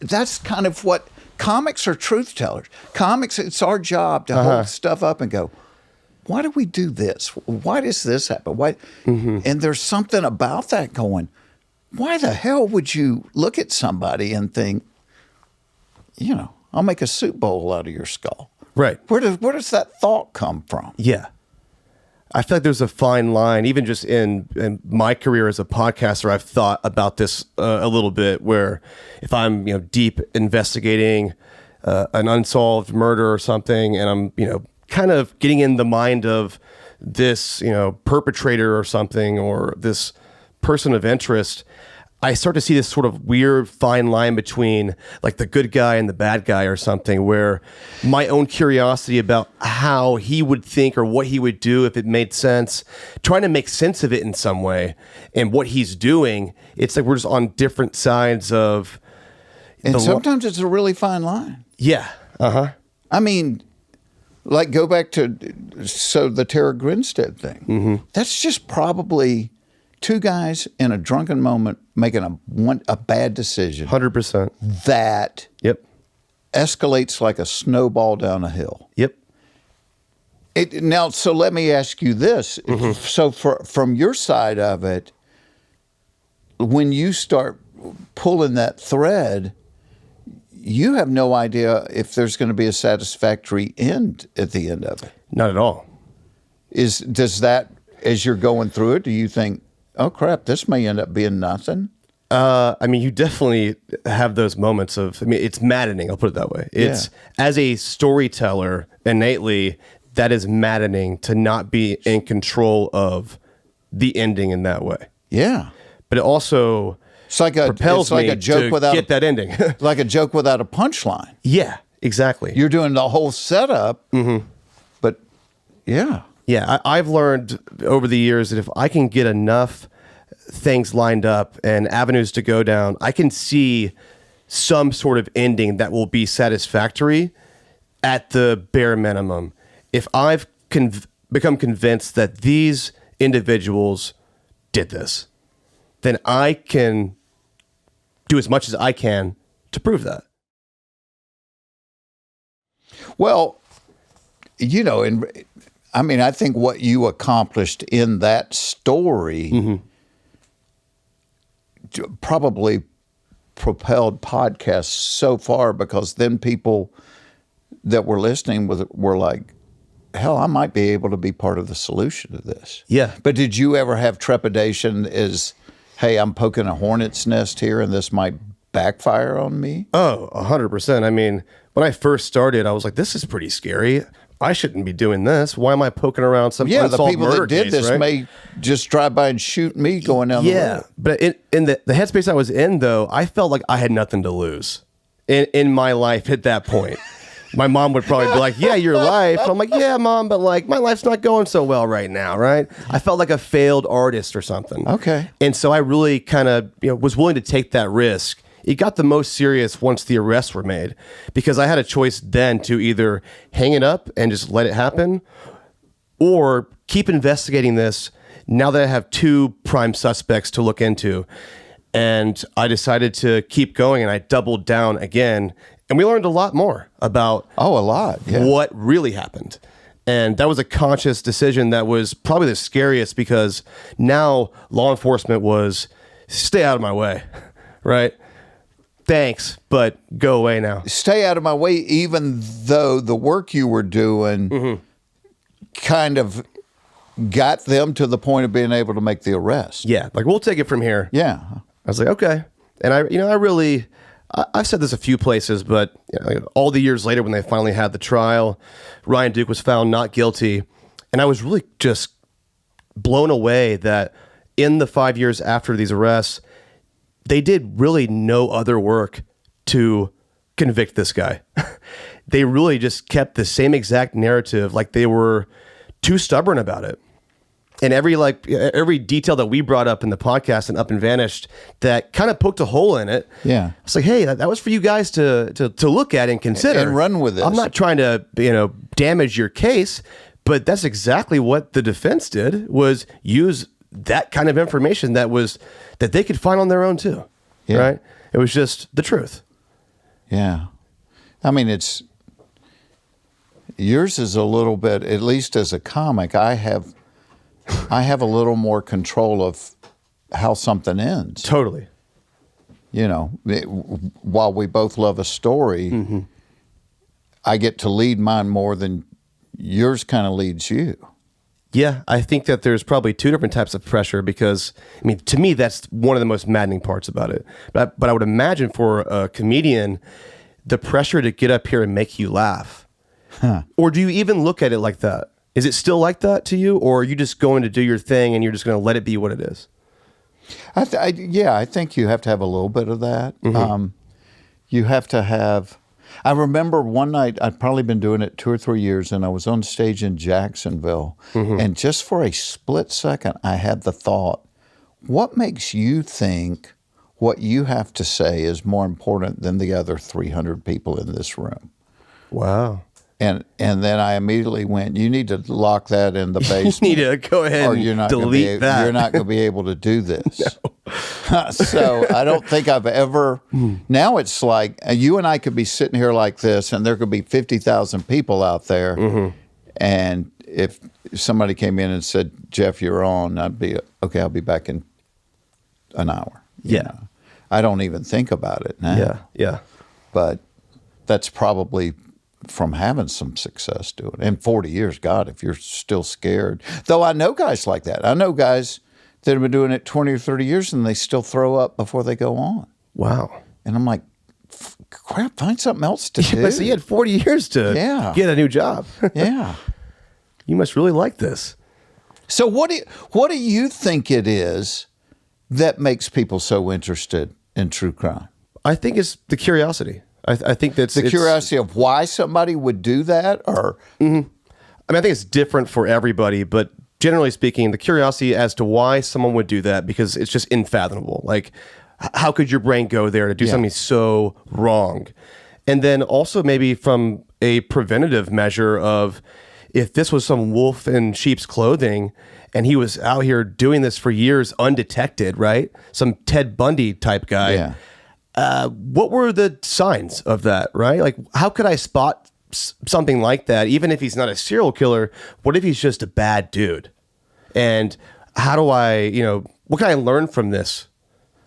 that's kind of what comics are, truth tellers. Comics, it's our job to hold stuff up and go, why do we do this? Why does this happen? Why? And there's something about that going, why the hell would you look at somebody and think, I'll make a soup bowl out of your skull? Right. Where does that thought come from? Yeah. I feel like there's a fine line, even just in my career as a podcaster, I've thought about this a little bit, where if I'm, deep investigating an unsolved murder or something, and I'm, kind of getting in the mind of this, perpetrator or something, or this person of interest, I start to see this sort of weird fine line between like the good guy and the bad guy or something, where my own curiosity about how he would think or what he would do if it made sense, trying to make sense of it in some way, and what he's doing, it's like we're just on different sides of. And sometimes it's a really fine line. Yeah. I mean, like go back to the Tara Grinstead thing. That's just probably two guys in a drunken moment making a bad decision. 100%. That Yep. escalates like a snowball down a hill. Yep. Now, so let me ask you this. So from your side of it, when you start pulling that thread, you have no idea if there's going to be a satisfactory end at the end of it. Not at all. Does that, as you're going through it, do you think, oh crap, this may end up being nothing? You definitely have those moments of, it's maddening. I'll put it that way. It's as a storyteller, innately, that is maddening to not be in control of the ending in that way. Yeah. But it also propels me to get that ending. Like a joke without a punchline. Yeah, exactly. You're doing the whole setup, but yeah. Yeah, I've learned over the years that if I can get enough things lined up and avenues to go down, I can see some sort of ending that will be satisfactory at the bare minimum. If I've become convinced that these individuals did this, then I can do as much as I can to prove that. Well, I think what you accomplished in that story probably propelled podcasts so far, because then people that were listening were like, hell, I might be able to be part of the solution to this. Yeah. But did you ever have trepidation as, hey, I'm poking a hornet's nest here and this might backfire on me? Oh, 100%. When I first started, I was like, this is pretty scary. I shouldn't be doing this. Why am I poking around some unsolved the people murder that did case, this right? may just drive by and shoot me going down the road. But in the headspace I was in, though, I felt like I had nothing to lose in my life at that point. My mom would probably be like, yeah, your life. I'm like, yeah, Mom, but like my life's not going so well right now, right? I felt like a failed artist or something. Okay. And so I really kind of was willing to take that risk. It got the most serious once the arrests were made, because I had a choice then to either hang it up and just let it happen, or keep investigating this now that I have two prime suspects to look into. And I decided to keep going, and I doubled down again. And we learned a lot more about what really happened. And that was a conscious decision that was probably the scariest, because now law enforcement was, stay out of my way, right? Thanks, but go away now. Stay out of my way, even though the work you were doing kind of got them to the point of being able to make the arrest. Yeah, like, we'll take it from here. Yeah. I was like, okay. And I've said this a few places, but all the years later when they finally had the trial, Ryan Duke was found not guilty. And I was really just blown away that in the 5 years after these arrests, they did really no other work to convict this guy. They really just kept the same exact narrative, like they were too stubborn about it. And every detail that we brought up in the podcast and Up and Vanished that kind of poked a hole in it. Yeah. It's like, hey, that was for you guys to look at and consider. And run with this. I'm not trying to, damage your case, but that's exactly what the defense did, was use that kind of information that they could find on their own too. Yeah. Right? It was just the truth. Yeah. I mean, yours is a little bit, at least as a comic, I have a little more control of how something ends. Totally. While we both love a story, I get to lead mine more than yours kind of leads you. Yeah, I think that there's probably two different types of pressure because, to me, that's one of the most maddening parts about it. But I would imagine for a comedian, the pressure to get up here and make you laugh. Huh. Or do you even look at it like that? Is it still like that to you? Or are you just going to do your thing and you're just going to let it be what it is? I think you have to have a little bit of that. Mm-hmm. You have to have... I remember one night, I'd probably been doing it 2 or 3 years, and I was on stage in Jacksonville. Mm-hmm. And just for a split second, I had the thought, what makes you think what you have to say is more important than the other 300 people in this room? Wow. And then I immediately went, you need to lock that in the basement. You need to go ahead and delete that. You're not going to be able to do this. No. So I don't think I've ever... Now it's like, you and I could be sitting here like this, and there could be 50,000 people out there. Mm-hmm. And if somebody came in and said, Jeff, you're on, I'd be, okay, I'll be back in an hour. Yeah. I don't even think about it now. Yeah. But that's probably... from having some success doing it. In 40 years, God, if you're still scared. Though I know guys like that. I know guys that have been doing it 20 or 30 years and they still throw up before they go on. Wow. And I'm like, crap, find something else to do. But so you had 40 years to get a new job. Yeah. You must really like this. So what do you think it is that makes people so interested in true crime? I think it's the curiosity. I think that's the curiosity of why somebody would do that, or I think it's different for everybody, but generally speaking, the curiosity as to why someone would do that, because it's just unfathomable. Like, how could your brain go there to do something so wrong? And then also maybe from a preventative measure of, if this was some wolf in sheep's clothing and he was out here doing this for years undetected, right? Some Ted Bundy type guy. Yeah. What were the signs of that, right? Like, how could I spot something like that, even if he's not a serial killer? What if he's just a bad dude? And how do I, what can I learn from this?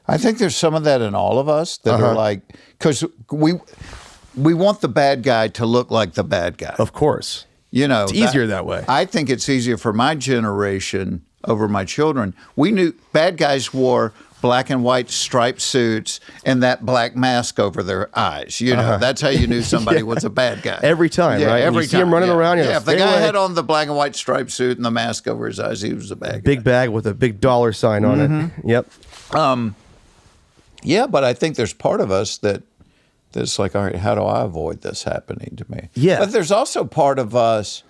I think there's some of that in all of us that are like, because we want the bad guy to look like the bad guy. Of course. It's easier that way. I think it's easier for my generation over my children. We knew bad guys wore black and white striped suits and that black mask over their eyes. That's how you knew somebody was a bad guy. Every time, right? Every time. You see him running around. If the guy had on the black and white striped suit and the mask over his eyes, he was a bad guy. Big bag with a big dollar sign on it. Yep. But I think there's part of us that's like, all right, how do I avoid this happening to me? Yeah. But there's also part of us,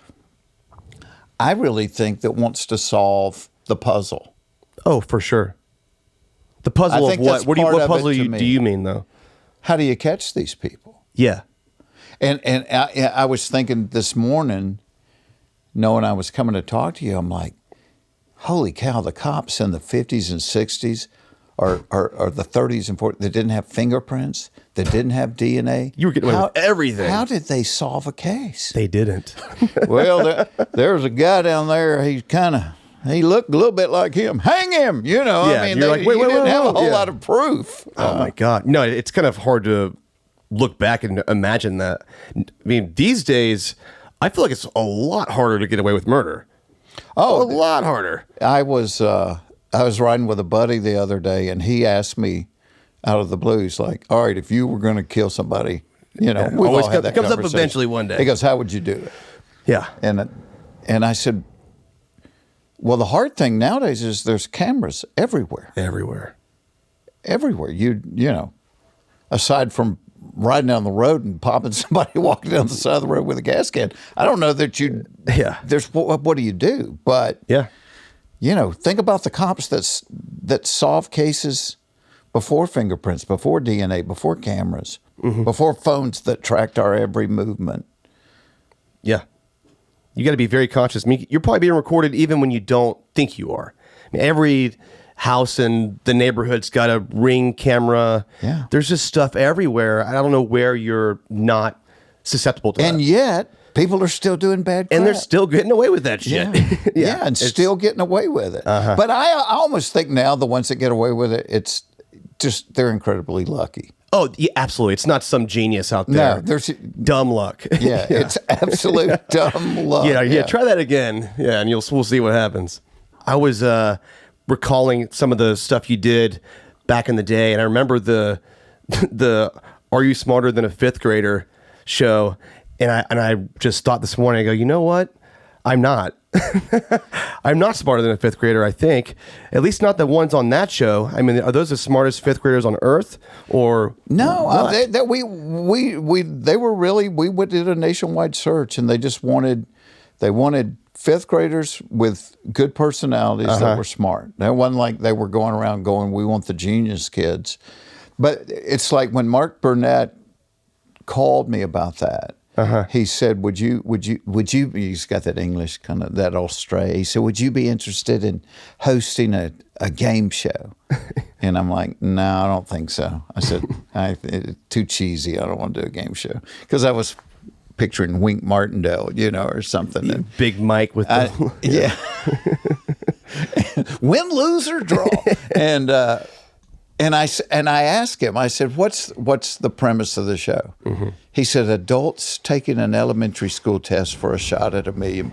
I really think, that wants to solve the puzzle. Oh, for sure. The puzzle of what? What puzzle do you mean, though? How do you catch these people? Yeah. And I was thinking this morning, knowing I was coming to talk to you, I'm like, holy cow, the cops in the 50s and 60s or the 30s and 40s, they didn't have fingerprints, they didn't have DNA. You were getting away with everything. How did they solve a case? They didn't. Well, there's a guy down there, he looked a little bit like him. Hang him, Yeah, I mean, you're like, wait, didn't have a whole yeah. lot of proof. Oh my God. No, it's kind of hard to look back and imagine that. I mean, these days, I feel like it's a lot harder to get away with murder. Oh, a lot harder. I was riding with a buddy the other day, and he asked me out of the blue, he's like, all right, if you were going to kill somebody, we've all had that comes up conversation. eventually one day. He goes, how would you do it? Yeah. And I said, Well, the hard thing nowadays is there's cameras everywhere. Everywhere. You know, aside from riding down the road and popping somebody walking down the side of the road with a gas can, I don't know that you. Yeah. There's what do you do? But Yeah. you know, think about the cops that solve cases before fingerprints, before DNA, before cameras, before phones that tracked our every movement. Yeah. You got to be very conscious. I mean, you're probably being recorded even when you don't think you are. I mean, every house in the neighborhood's got a Ring camera. Yeah. There's just stuff everywhere. I don't know where you're not susceptible to And that. yet, people are still doing bad crap. And they're still getting away with that shit. Yeah, and still getting away with it. But I almost think now the ones that get away with it, it's just, they're incredibly lucky. Oh, yeah, absolutely. It's not some genius out there. No, there's dumb luck. Yeah, it's absolute dumb luck. Yeah, try that again. Yeah, and we'll see what happens. I was recalling some of the stuff you did back in the day, and I remember the Are You Smarter Than a Fifth Grader show, and I just thought this morning, I go, you know what? I'm not. I'm not smarter than a fifth grader, I think. At least not the ones on that show. I mean, are those the smartest fifth graders on earth? Or no, they were really, we did a nationwide search, and they wanted fifth graders with good personalities that were smart. That wasn't like they were going around going, we want the genius kids. But it's like when Mark Burnett called me about that. He said, would you, he's got that English kind of, that Australia. He said, would you be interested in hosting a game show? And I'm like, no, I don't think so. I said, it's too cheesy. I don't want to do a game show. Because I was picturing Wink Martindale, you know, or something. Yeah, Big Mike with the... yeah. Win, lose, or draw. And I asked him, I said, what's the premise of the show? He said, adults taking an elementary school test for a shot at $1 million.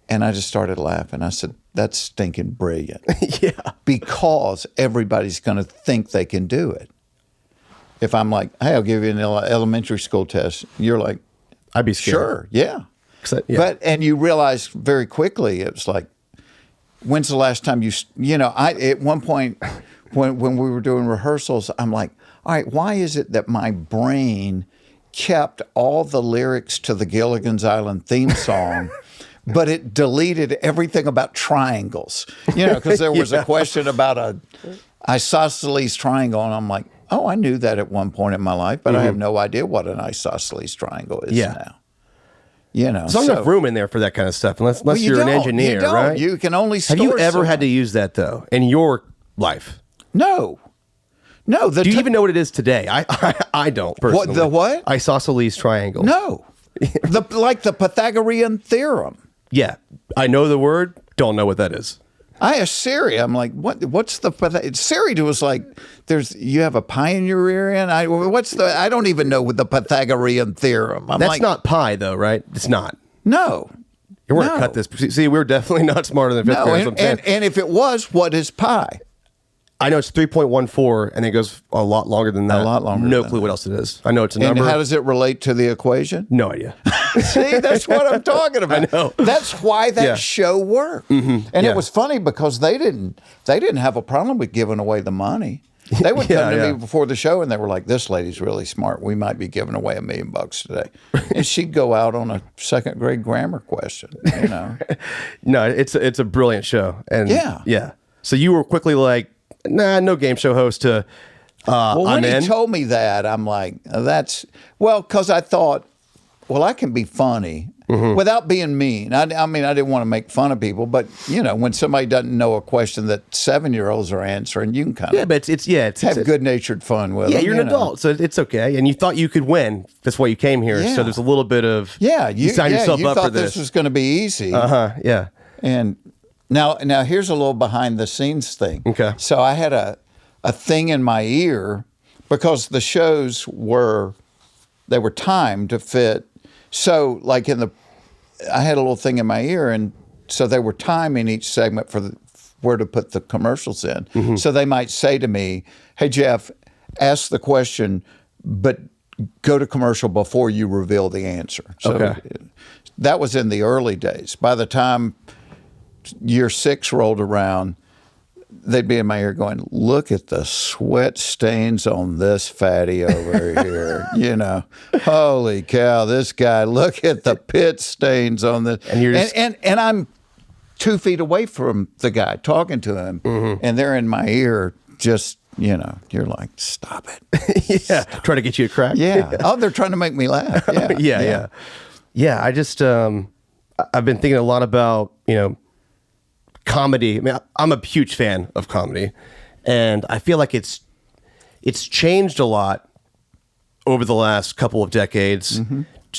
And I just started laughing. I said, that's stinking brilliant. Yeah. Because everybody's going to think they can do it. If I'm like, hey, I'll give you an elementary school test, you're like, I'd be scared. sure, yeah. Yeah. And you realize very quickly, it's like, when's the last time at one point... When we were doing rehearsals, I'm like, all right, why is it that my brain kept all the lyrics to the Gilligan's Island theme song, but it deleted everything about triangles? You know, because there was a question about a isosceles triangle, and I'm like, oh, I knew that at one point in my life, but I have no idea what an isosceles triangle is now. You know, there's not enough room in there for that kind of stuff, unless you're an engineer, you right? You can only store. Have you ever had to use that though in your life? No. Do you even know what it is today? I don't personally. What, the what? Isosceles triangle. No. Like the Pythagorean theorem. Yeah. I know the word, don't know what that is. I asked Siri, I'm like, what's the Siri was like, you have a pie in your ear end? I don't even know what the Pythagorean theorem. That's not pi though, right? It's not. No. You want to cut this. See, we're definitely not smarter than fifth graders. And if it was, what is pi? I know it's 3.14, and it goes a lot longer than that. A lot longer. No clue what else it is. I know it's a number. And how does it relate to the equation? No idea. See, that's what I'm talking about. I know. That's why that show worked. And it was funny because they didn't have a problem with giving away the money. They would come to me before the show, and they were like, "This lady's really smart. We might be giving away $1 million today." And she'd go out on a second grade grammar question. You know. No, it's a brilliant show, and yeah. So you were quickly like, nah, no game show host to. When he told me that, I'm like, because I thought, well, I can be funny without being mean. I mean, I didn't want to make fun of people, but you know, when somebody doesn't know a question that 7-year-olds are answering, you can kind of but it's have good-natured fun with them. Yeah, you're an adult, so it's okay, and you thought you could win. That's why you came here. So there's a little bit of you signed yourself up for this. This was going to be easy. Yeah. And now here's a little behind-the-scenes thing. Okay. So I had a thing in my ear because the shows were timed to fit. So like I had a little thing in my ear, and so they were timing each segment for where to put the commercials in. So they might say to me, "Hey Jeff, ask the question, but go to commercial before you reveal the answer." So that was in the early days. By the time year 6 rolled around, they'd be in my ear going, look at the sweat stains on this fatty over here. You know, holy cow, this guy, look at the pit stains on this. And you're just... and I'm 2 feet away from the guy talking to him, and they're in my ear just, you know, you're like, stop it. Yeah, trying to get you to crack. Yeah. Oh, they're trying to make me laugh. Yeah. Yeah, I just, I've been thinking a lot about, you know, comedy. I mean, I'm a huge fan of comedy, and I feel like it's changed a lot over the last couple of decades.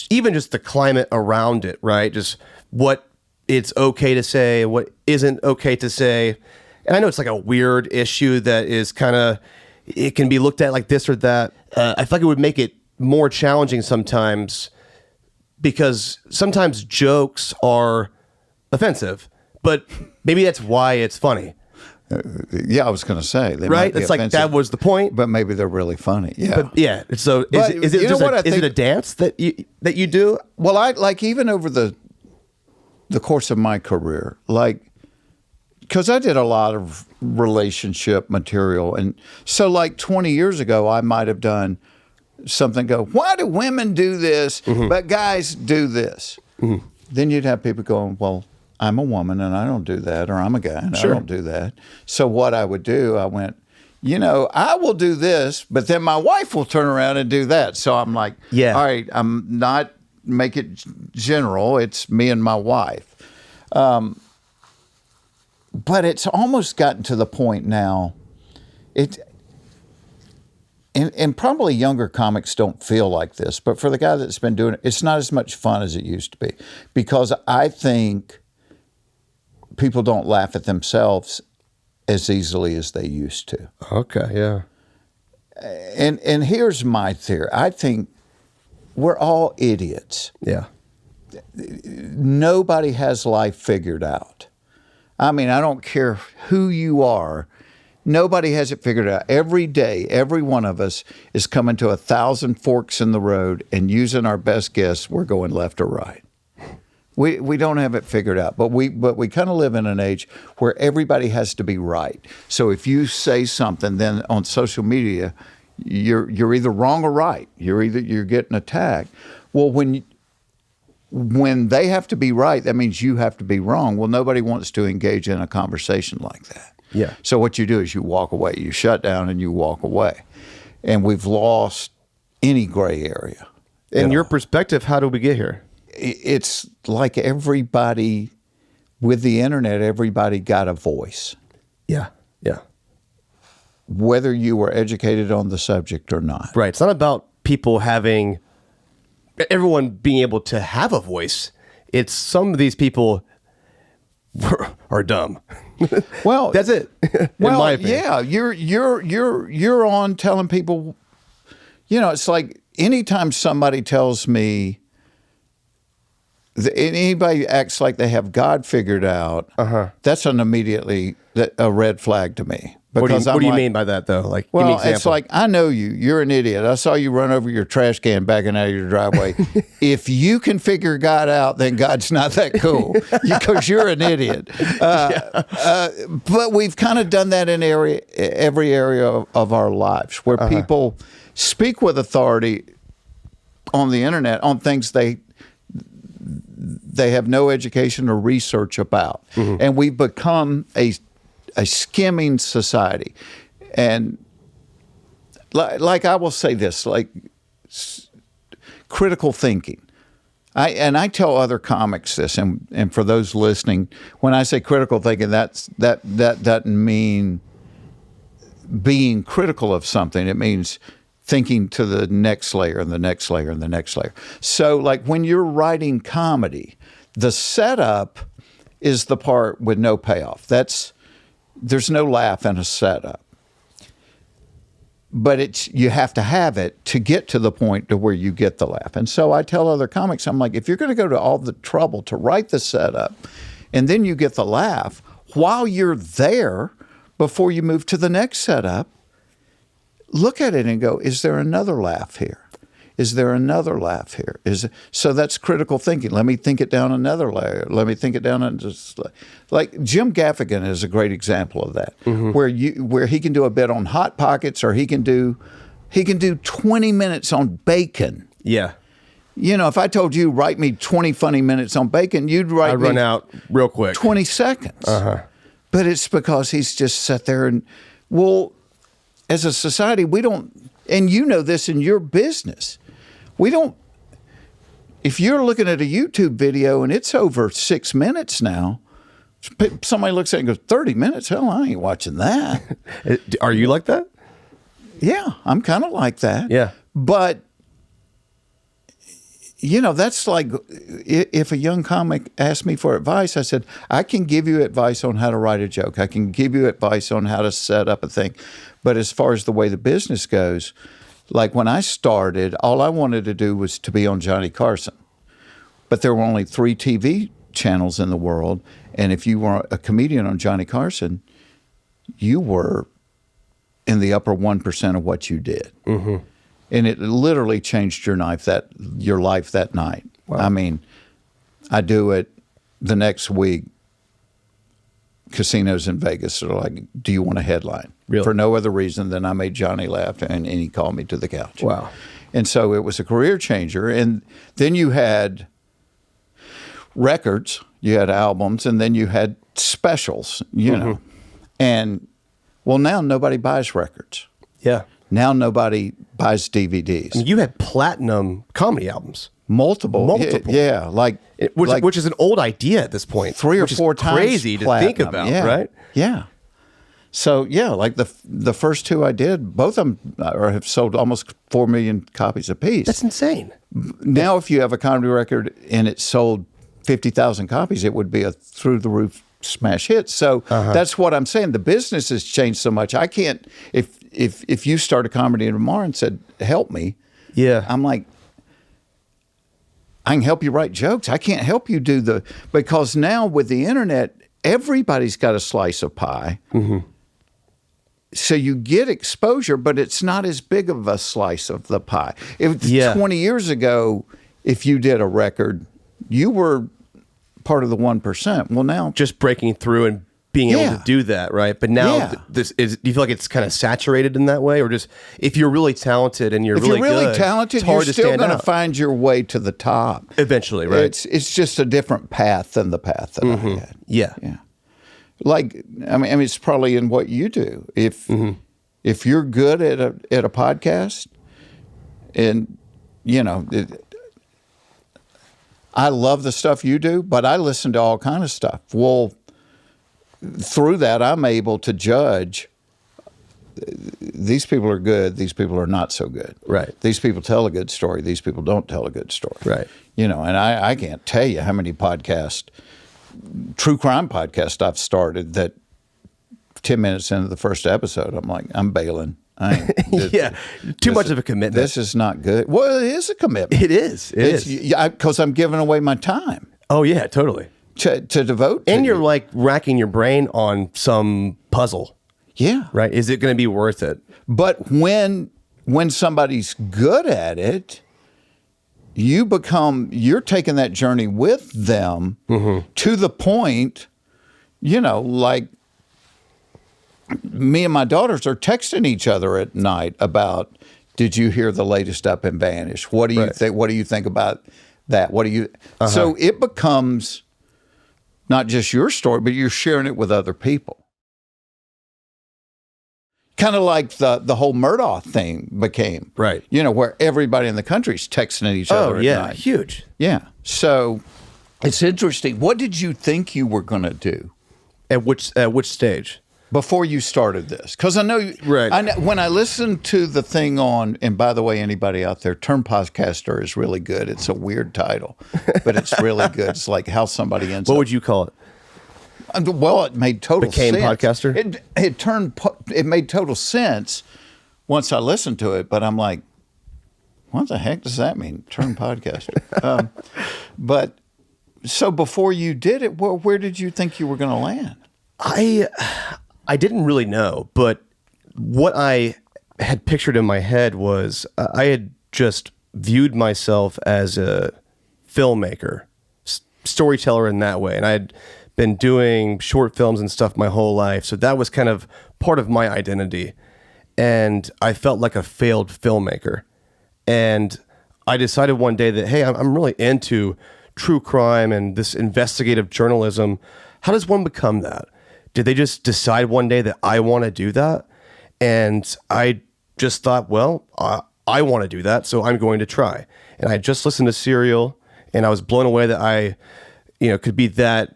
Even just the climate around it, right? Just what it's okay to say, what isn't okay to say. And I know it's like a weird issue that is kind of, it can be looked at like this or that. I feel like it would make it more challenging sometimes, because sometimes jokes are offensive, but maybe that's why it's funny. Yeah, I was going to say. They right? It's like that was the point. But maybe they're really funny. Yeah. But yeah. So is it a dance that you do? Well, I like, even over the course of my career, like, because I did a lot of relationship material. And so like 20 years ago, I might have done something, why do women do this, but guys do this? Then you'd have people going, well, I'm a woman and I don't do that, or I'm a guy and I don't do that. So what I would do, I went, you know, I will do this, but then my wife will turn around and do that. So I'm like, all right, I'm not, make it general. It's me and my wife. But it's almost gotten to the point now, and probably younger comics don't feel like this, but for the guy that's been doing it, it's not as much fun as it used to be, because I think people don't laugh at themselves as easily as they used to. Okay, yeah. And here's my theory. I think we're all idiots. Yeah. Nobody has life figured out. I mean, I don't care who you are. Nobody has it figured out. Every day, every one of us is coming to 1,000 forks in the road, and using our best guess, we're going left or right. We don't have it figured out, but we kind of live in an age where everybody has to be right. So if you say something, then on social media, you're either wrong or right. You're getting attacked. Well, when they have to be right, that means you have to be wrong. Well, nobody wants to engage in a conversation like that. Yeah. So what you do is you walk away. You shut down and you walk away. And we've lost any gray area. In your perspective, how did we get here? It's like everybody, with the internet, everybody got a voice. Yeah, yeah. Whether you were educated on the subject or not. Right. It's not about people having, everyone being able to have a voice. It's some of these people are dumb. Well, that's it. Well, in my opinion. Yeah, you're on telling people, you know, it's like anytime somebody tells me, anybody acts like they have God figured out, that's immediately a red flag to me. Because what do you mean by that, though? Like, well, give me an example. It's like, I know you. You're an idiot. I saw you run over your trash can backing out of your driveway. If you can figure God out, then God's not that cool, because you're an idiot. But we've kind of done that in every area of our lives, where people speak with authority on the internet on things they have no education or research about. And we've become a skimming society. And like I will say this, like critical thinking. I tell other comics this, and for those listening, when I say critical thinking, that doesn't mean being critical of something. It means thinking to the next layer and the next layer and the next layer. So like when you're writing comedy, the setup is the part with no payoff. There's no laugh in a setup. But you have to have it to get to the point to where you get the laugh. And so I tell other comics, I'm like, if you're going to go to all the trouble to write the setup and then you get the laugh, while you're there, before you move to the next setup, look at it and go, is there another laugh here? Is there another laugh here? So that's critical thinking. Let me think it down another layer. Let me think it down and just like Jim Gaffigan is a great example of that, where he can do a bit on Hot Pockets, or he can do 20 minutes on bacon. Yeah. You know, if I told you write me 20 funny minutes on bacon, you'd write I'd run out real quick. 20 seconds. But it's because he's just sat there and, well, as a society, we don't, and you know this in your business, we don't, if you're looking at a YouTube video and it's over 6 minutes now, somebody looks at it and goes, 30 minutes? Hell, I ain't watching that. Are you like that? Yeah, I'm kind of like that. Yeah. But, you know, that's like if a young comic asked me for advice, I said, I can give you advice on how to write a joke. I can give you advice on how to set up a thing. But as far as the way the business goes, like when I started, all I wanted to do was to be on Johnny Carson. But there were only 3 TV channels in the world. And if you were a comedian on Johnny Carson, you were in the upper 1% of what you did. And it literally changed your life that night. Wow. I mean, I do it the next week. Casinos in Vegas are like, do you want a headline? Really? For no other reason than I made Johnny laugh and he called me to the couch. Wow. And so it was a career changer. And then you had records, you had albums, and then you had specials, you know. And, well, now nobody buys records. Yeah. Now nobody buys DVDs. I mean, you had platinum comedy albums. Multiple. Yeah. Which is an old idea at this point. 3 or 4 times crazy platinum. To think about, right? Yeah. So, yeah, like the first 2 I did, both of them have sold almost 4 million copies apiece. That's insane. Now, if you have a comedy record and it sold 50,000 copies, it would be a through-the-roof smash hit. So that's what I'm saying. The business has changed so much. I can't, if you start a comedy tomorrow and said, help me, I'm like, I can help you write jokes. I can't help you because now with the internet, everybody's got a slice of pie. So you get exposure, but it's not as big of a slice of the pie. 20 years ago, if you did a record, you were part of the 1%. Well, now just breaking through and being able to do that, right? But now do you feel like it's kind of saturated in that way, or just if you're really talented and you're really good, talented, you're still going to find your way to the top eventually, right? It's just a different path than the path that I had. Yeah. Like I mean, it's probably in what you do. If you're good at a podcast, and you know. I love the stuff you do, but I listen to all kind of stuff. Well, through that, I'm able to judge these people are good, these people are not so good. Right. These people tell a good story, these people don't tell a good story. Right. You know, and I can't tell you how many true crime podcasts I've started that 10 minutes into the first episode, I'm like, I'm bailing. Too much of a commitment. This is not good. Well, it is a commitment. It is. Because I'm giving away my time. Oh, yeah, totally. To devote to and you're like racking your brain on some puzzle. Yeah. Right? Is it going to be worth it? But when somebody's good at it, you're taking that journey with them to the point, you know, like me and my daughters are texting each other at night about, did you hear the latest up in Vanish? What do you think? What do you think about that? What do you? So it becomes not just your story, but you're sharing it with other people. Kind of like the whole Murdaugh thing became, right? You know, where everybody in the country's texting at each other. At night. Huge. Yeah. So it's interesting. What did you think you were going to do? At which stage? Before you started this, because I know, when I listened to the thing on, and by the way, anybody out there, Term Podcaster is really good. It's a weird title, but it's really good. It's like how somebody ends up. What would you call it? Well, it made total sense. Became podcaster? It made total sense once I listened to it, but I'm like, what the heck does that mean? Term podcaster. But so before you did it, where did you think you were going to land? I didn't really know, but what I had pictured in my head was I had just viewed myself as a filmmaker, storyteller in that way. And I had been doing short films and stuff my whole life. So that was kind of part of my identity. And I felt like a failed filmmaker. And I decided one day that, hey, I'm really into true crime and this investigative journalism. How does one become that? Did they just decide one day that I want to do that? And I just thought, well, I want to do that, so I'm going to try. And I just listened to Serial, and I was blown away that I, could be that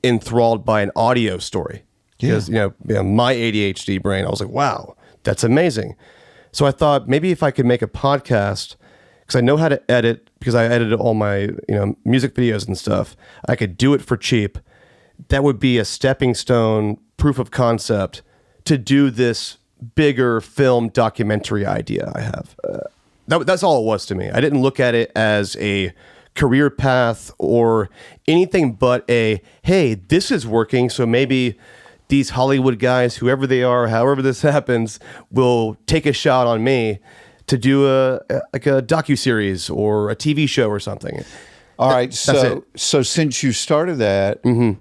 enthralled by an audio story. Because, my ADHD brain, I was like, wow, that's amazing. So I thought maybe if I could make a podcast, because I know how to edit, because I edited all my, music videos and stuff, I could do it for cheap. That would be a stepping stone, proof of concept to do this bigger film documentary idea I have. That's all it was to me. I didn't look at it as a career path or anything but hey, this is working, so maybe these Hollywood guys, whoever they are, however this happens, will take a shot on me to do a docuseries or a TV show or something. All right, so since you started that, mm-hmm.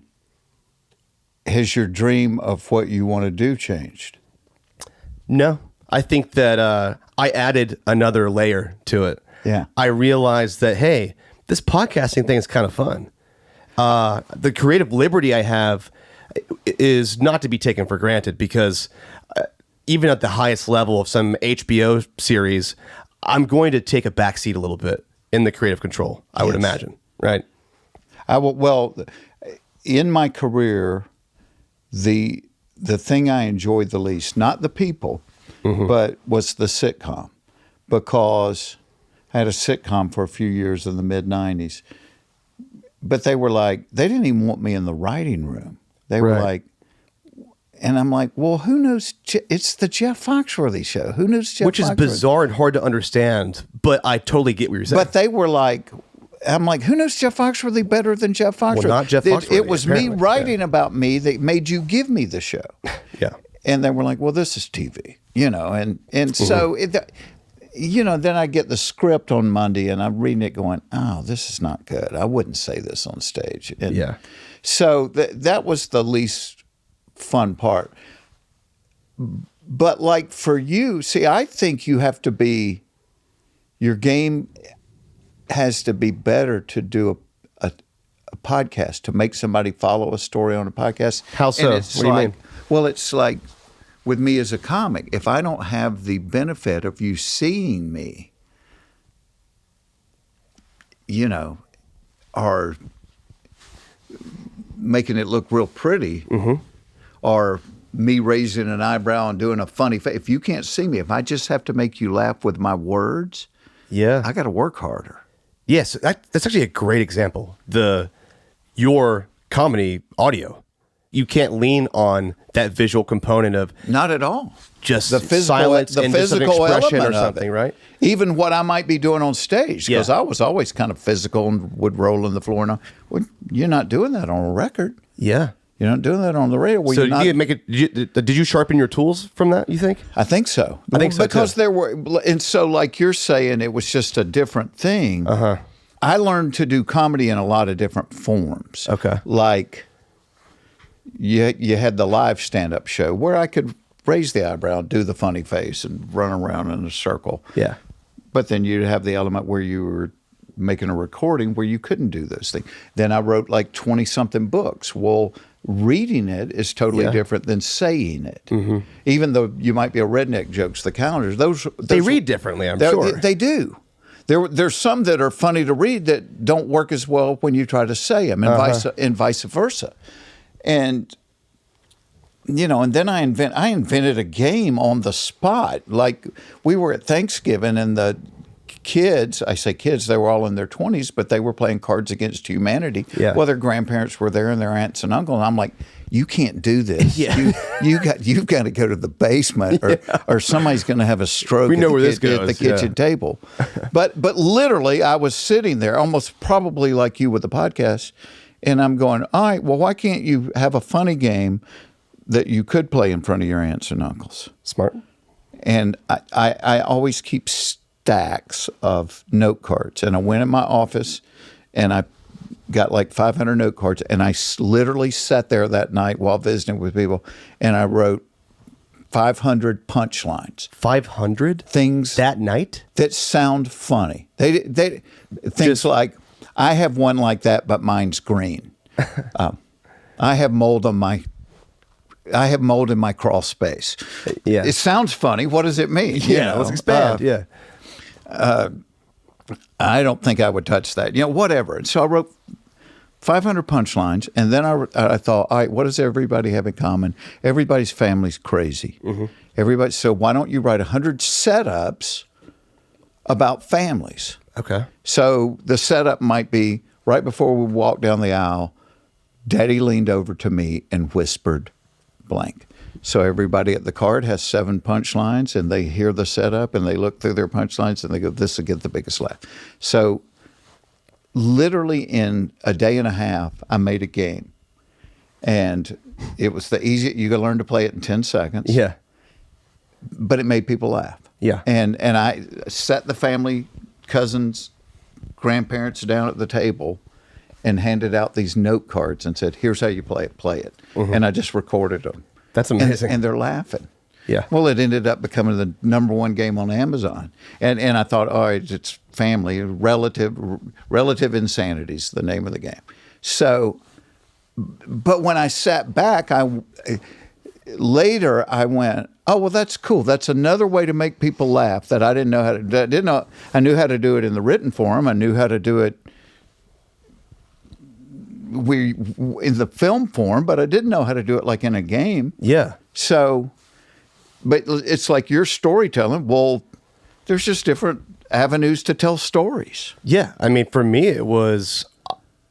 has your dream of what you want to do changed? No, I think that I added another layer to it. Yeah. I realized that, hey, this podcasting thing is kind of fun. The creative liberty I have is not to be taken for granted, because even at the highest level of some HBO series, I'm going to take a backseat a little bit in the creative control, I would imagine, right? Well, in my career, the thing I enjoyed the least, not the people, mm-hmm. but was the sitcom, because I had a sitcom for a few years in the mid-90s. But they didn't even want me in the writing room. They were like, and I'm like, well, who knows? It's the Jeff Foxworthy show. Who knows Jeff Foxworthy? Which is bizarre and hard to understand, but I totally get what you're saying. But they were like, I'm like, who knows Jeff Foxworthy better than Jeff Foxworthy? Well, not Jeff Foxworthy. It was apparently. me writing about me that made you give me the show. Yeah. And they were like, well, this is TV, and so, then I get the script on Monday and I'm reading it going, oh, this is not good. I wouldn't say this on stage. And yeah. So that was the least fun part. But like for you, see, I think you have to be, your game has to be better to do a podcast, to make somebody follow a story on a podcast. How so? What do you mean? Well, it's like with me as a comic, if I don't have the benefit of you seeing me, or making it look real pretty, mm-hmm. or me raising an eyebrow and doing a funny face. If you can't see me, if I just have to make you laugh with my words, I got to work harder. Yes, that's actually a great example. Your comedy audio, you can't lean on that visual component of not at all. Just the physical, silence and just an expression or element something, right? Even what I might be doing on stage, because I was always kind of physical and would roll on the floor. And you're not doing that on a record. Yeah. You're not doing that on the radio. So did you sharpen your tools from that, you think? I think so. I think so, because too. there were, and so like you're saying, it was just a different thing. Uh-huh. I learned to do comedy in a lot of different forms. Okay. Like you had the live stand-up show where I could raise the eyebrow, do the funny face, and run around in a circle. Yeah. But then you'd have the element where you were making a recording where you couldn't do those things. Then I wrote like 20-something books. Well, reading it is totally different than saying it. Mm-hmm. Even though you might be a redneck jokes, the calendars, those they read differently, I'm sure. They do. There's some that are funny to read that don't work as well when you try to say them, and vice versa. And and then I invented a game on the spot. Like we were at Thanksgiving and the kids, I say kids, they were all in their 20s, but they were playing Cards Against Humanity. Yeah. Well, their grandparents were there and their aunts and uncles. And I'm like, you can't do this. You've got to go to the basement or somebody's going to have a stroke we know where this goes. At the kitchen table. But literally, I was sitting there almost probably like you with the podcast, and I'm going, all right, well, why can't you have a funny game that you could play in front of your aunts and uncles? Smart. And I always keep stacks of note cards. And I went in my office and I got like 500 note cards. And I literally sat there that night while visiting with people and I wrote 500 punchlines. 500 things that night that sound funny. They things like, I have one like that, but mine's green. I have mold in my crawl space. Yeah, it sounds funny. What does it mean? Let's expand. I don't think I would touch that. Whatever. And so I wrote 500 punchlines, and then I thought, all right, what does everybody have in common? Everybody's family's crazy. Everybody. So why don't you write 100 setups about families? Okay. So the setup might be right before we walked down the aisle, Daddy leaned over to me and whispered blank. So everybody at the card has 7 punchlines, and they hear the setup, and they look through their punchlines, and they go, this will get the biggest laugh. So literally in a day and a half, I made a game. And it was the easiest. You could learn to play it in 10 seconds. Yeah. But it made people laugh. Yeah. And I sat the family, cousins, grandparents down at the table and handed out these note cards and said, here's how you play it. And I just recorded them. That's amazing. And they're laughing. Yeah. Well, it ended up becoming the #1 game on Amazon. And I thought, all right, it's family, relative insanity is the name of the game. So, but when I sat back, later I went, oh, well, that's cool. That's another way to make people laugh that I didn't know how to. I knew how to do it in the written form. I knew how to do it in the film form, but I didn't know how to do it like in a game. Yeah. So, but it's like your storytelling. Well, there's just different avenues to tell stories. Yeah. I mean, for me, it was,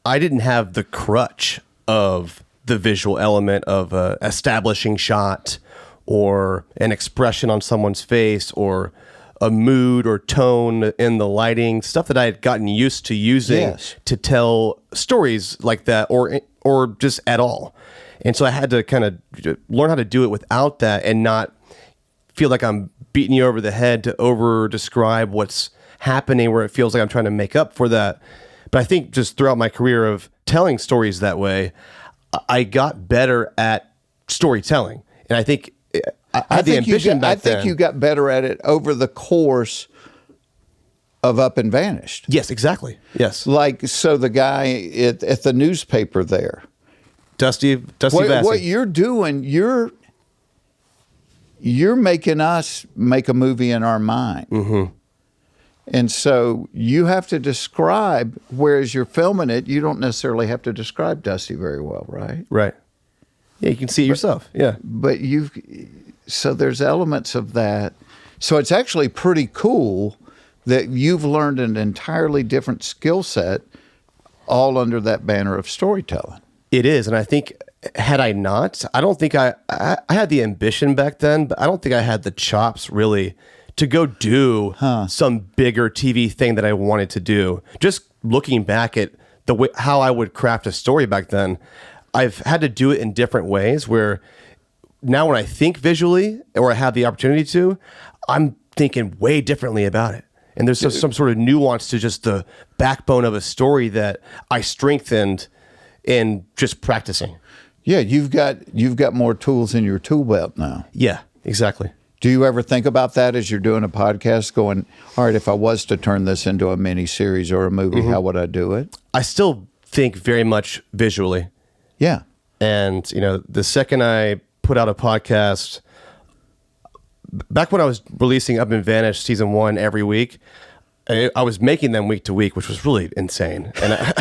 I didn't have the crutch of the visual element of a establishing shot or an expression on someone's face or a mood or tone in the lighting, stuff that I had gotten used to using to tell stories like that or just at all. And so I had to kind of learn how to do it without that and not feel like I'm beating you over the head to over describe what's happening where it feels like I'm trying to make up for that. But I think just throughout my career of telling stories that way, I got better at storytelling. And I think I had the ambition back then. I think you got better at it over the course of Up and Vanished. Yes, exactly. Yes. Like, so the guy at the newspaper there. Dusty Vassy. What you're doing, you're making us make a movie in our mind. Mm-hmm. And so you have to describe, whereas you're filming it, you don't necessarily have to describe Dusty very well, right? Right. Yeah, you can see it yourself. Yeah. But so there's elements of that. So it's actually pretty cool that you've learned an entirely different skill set all under that banner of storytelling. It is. And I think had I not, I don't think I had the ambition back then, but I don't think I had the chops really to go do some bigger TV thing that I wanted to do. Just looking back at the way how I would craft a story back then, I've had to do it in different ways where now when I think visually or I have the opportunity to, I'm thinking way differently about it. And there's some sort of nuance to just the backbone of a story that I strengthened in just practicing. Yeah, you've got more tools in your tool belt now. Yeah, exactly. Do you ever think about that as you're doing a podcast going, all right, if I was to turn this into a mini series or a movie, how would I do it? I still think very much visually. Yeah. And, the second I put out a podcast, back when I was releasing Up and Vanished season 1 every week, I was making them week to week, which was really insane. And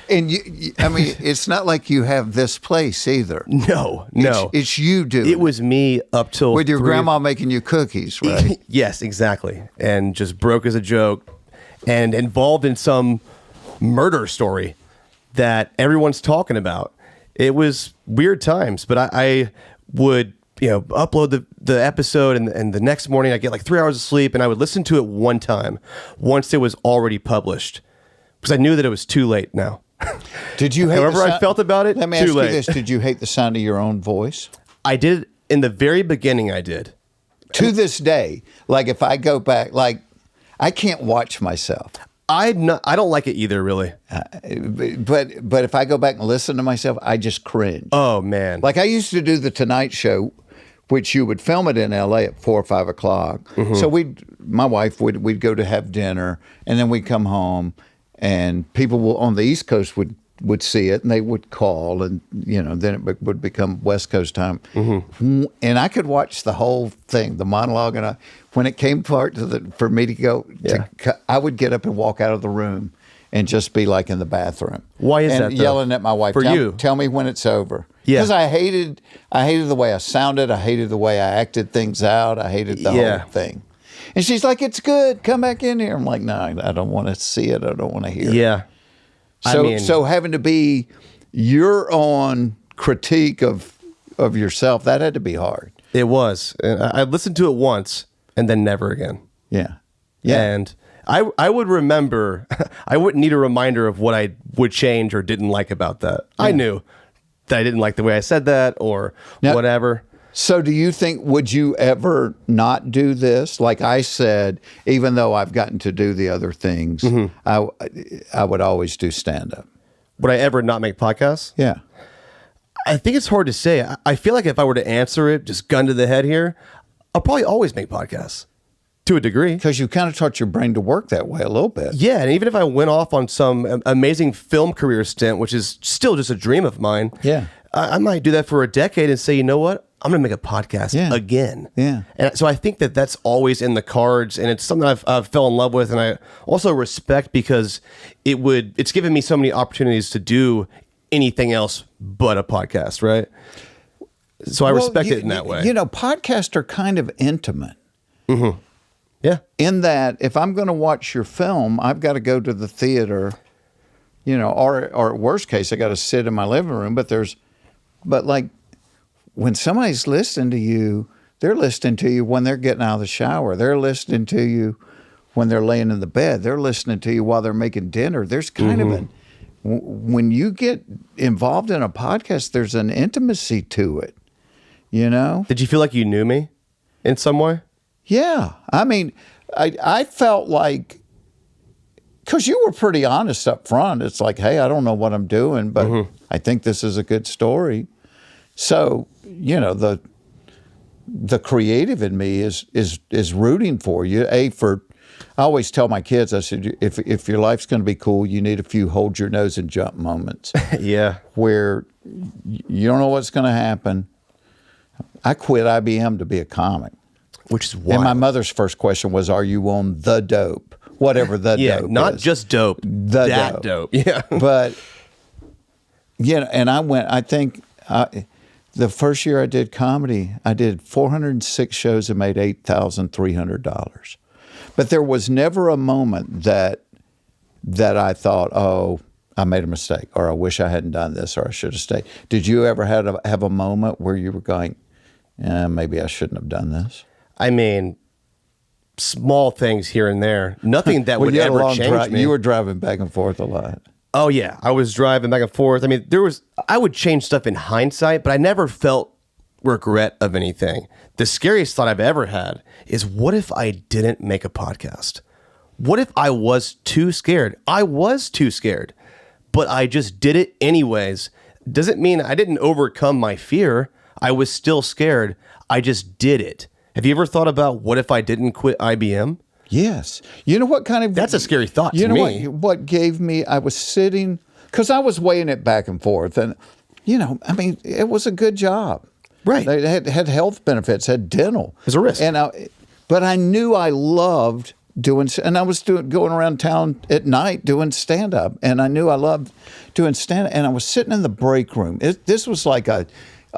it's not like you have this place either. No. It's you doing it. It was me up till with your grandma making you cookies, right? Yes, exactly. And just broke as a joke and involved in some murder story that everyone's talking about. It was weird times, but I would upload the episode and the next morning I get like 3 hours of sleep and I would listen to it one time once it was already published because I knew that it was too late now. Did you hate however I felt about it? Let me ask you this. Did you hate the sound of your own voice? I did. In the very beginning I did. To this day, like if I go back, like I can't watch myself. I don't like it either, really. But if I go back and listen to myself, I just cringe. Oh, man. Like I used to do the Tonight Show, which you would film it in L.A. at 4 or 5 o'clock. Mm-hmm. So my wife we'd go to have dinner, and then we'd come home, and people on the East Coast would see it, and they would call, and then it would become West Coast time. Mm-hmm. And I could watch the whole thing, the monologue, and when it came for me to go, I would get up and walk out of the room and just be like in the bathroom. Why is that? Yelling at my wife. Tell me when it's over. Yeah, because I hated the way I sounded. I hated the way I acted things out. I hated the whole thing. And she's like, "It's good. Come back in here." I'm like, "No, I don't want to see it. I don't want to hear it." Yeah. So having to be your own critique of yourself, that had to be hard. It was. And I listened to it once and then never again. Yeah. And I would remember, I wouldn't need a reminder of what I would change or didn't like about that. Yeah. I knew that I didn't like the way I said that or whatever. So do you think, would you ever not do this? Like I said, even though I've gotten to do the other things, mm-hmm. I would always do stand-up. Would I ever not make podcasts? Yeah. I think it's hard to say. I feel like if I were to answer it, just gun to the head here, I'll probably always make podcasts to a degree. Because you kind of taught your brain to work that way a little bit. Yeah, and even if I went off on some amazing film career stint, which is still just a dream of mine, I might do that for a decade and say, you know what? I'm going to make a podcast again. Yeah. And so I think that that's always in the cards, and it's something I've fell in love with, and I also respect because it's given me so many opportunities to do anything else but a podcast, right? So I respect it in that way. Podcasts are kind of intimate. Mm-hmm. Yeah. In that, if I'm going to watch your film, I've got to go to the theater, or worst case, I got to sit in my living room. But like when somebody's listening to you, they're listening to you when they're getting out of the shower. They're listening to you when they're laying in the bed. They're listening to you while they're making dinner. There's kind of when you get involved in a podcast, there's an intimacy to it, Did you feel like you knew me in some way? Yeah. I mean, I felt like, because you were pretty honest up front. It's like, hey, I don't know what I'm doing, but I think this is a good story. So, the creative in me is rooting for you. I always tell my kids, I said, if your life's going to be cool, you need a few hold your nose and jump moments. Yeah. Where you don't know what's going to happen. I quit IBM to be a comic. Which is wild. And my mother's first question was, are you on the dope? Whatever the dope not is. just dope. That dope. Yeah. But, and I think the first year I did comedy, I did 406 shows and made $8,300. But there was never a moment that I thought, oh, I made a mistake, or I wish I hadn't done this, or I should have stayed. Did you ever have a moment where you were going, maybe I shouldn't have done this? I mean, small things here and there. Nothing that would ever change me. You were driving back and forth a lot. Oh, yeah. I was driving back and forth. I mean, I would change stuff in hindsight, but I never felt regret of anything. The scariest thought I've ever had is, what if I didn't make a podcast? What if I was too scared? I was too scared, but I just did it anyways. Doesn't mean I didn't overcome my fear. I was still scared. I just did it. Have you ever thought about what if I didn't quit IBM? Yes. You know what kind of... That's a scary thought to me. What gave me... I was sitting... Because I was weighing it back and forth. And, it was a good job. Right. They had health benefits, had dental. There's a risk. But I knew I loved doing... And I was going around town at night doing stand-up. And I knew I loved doing stand-up. And I was sitting in the break room. This was like a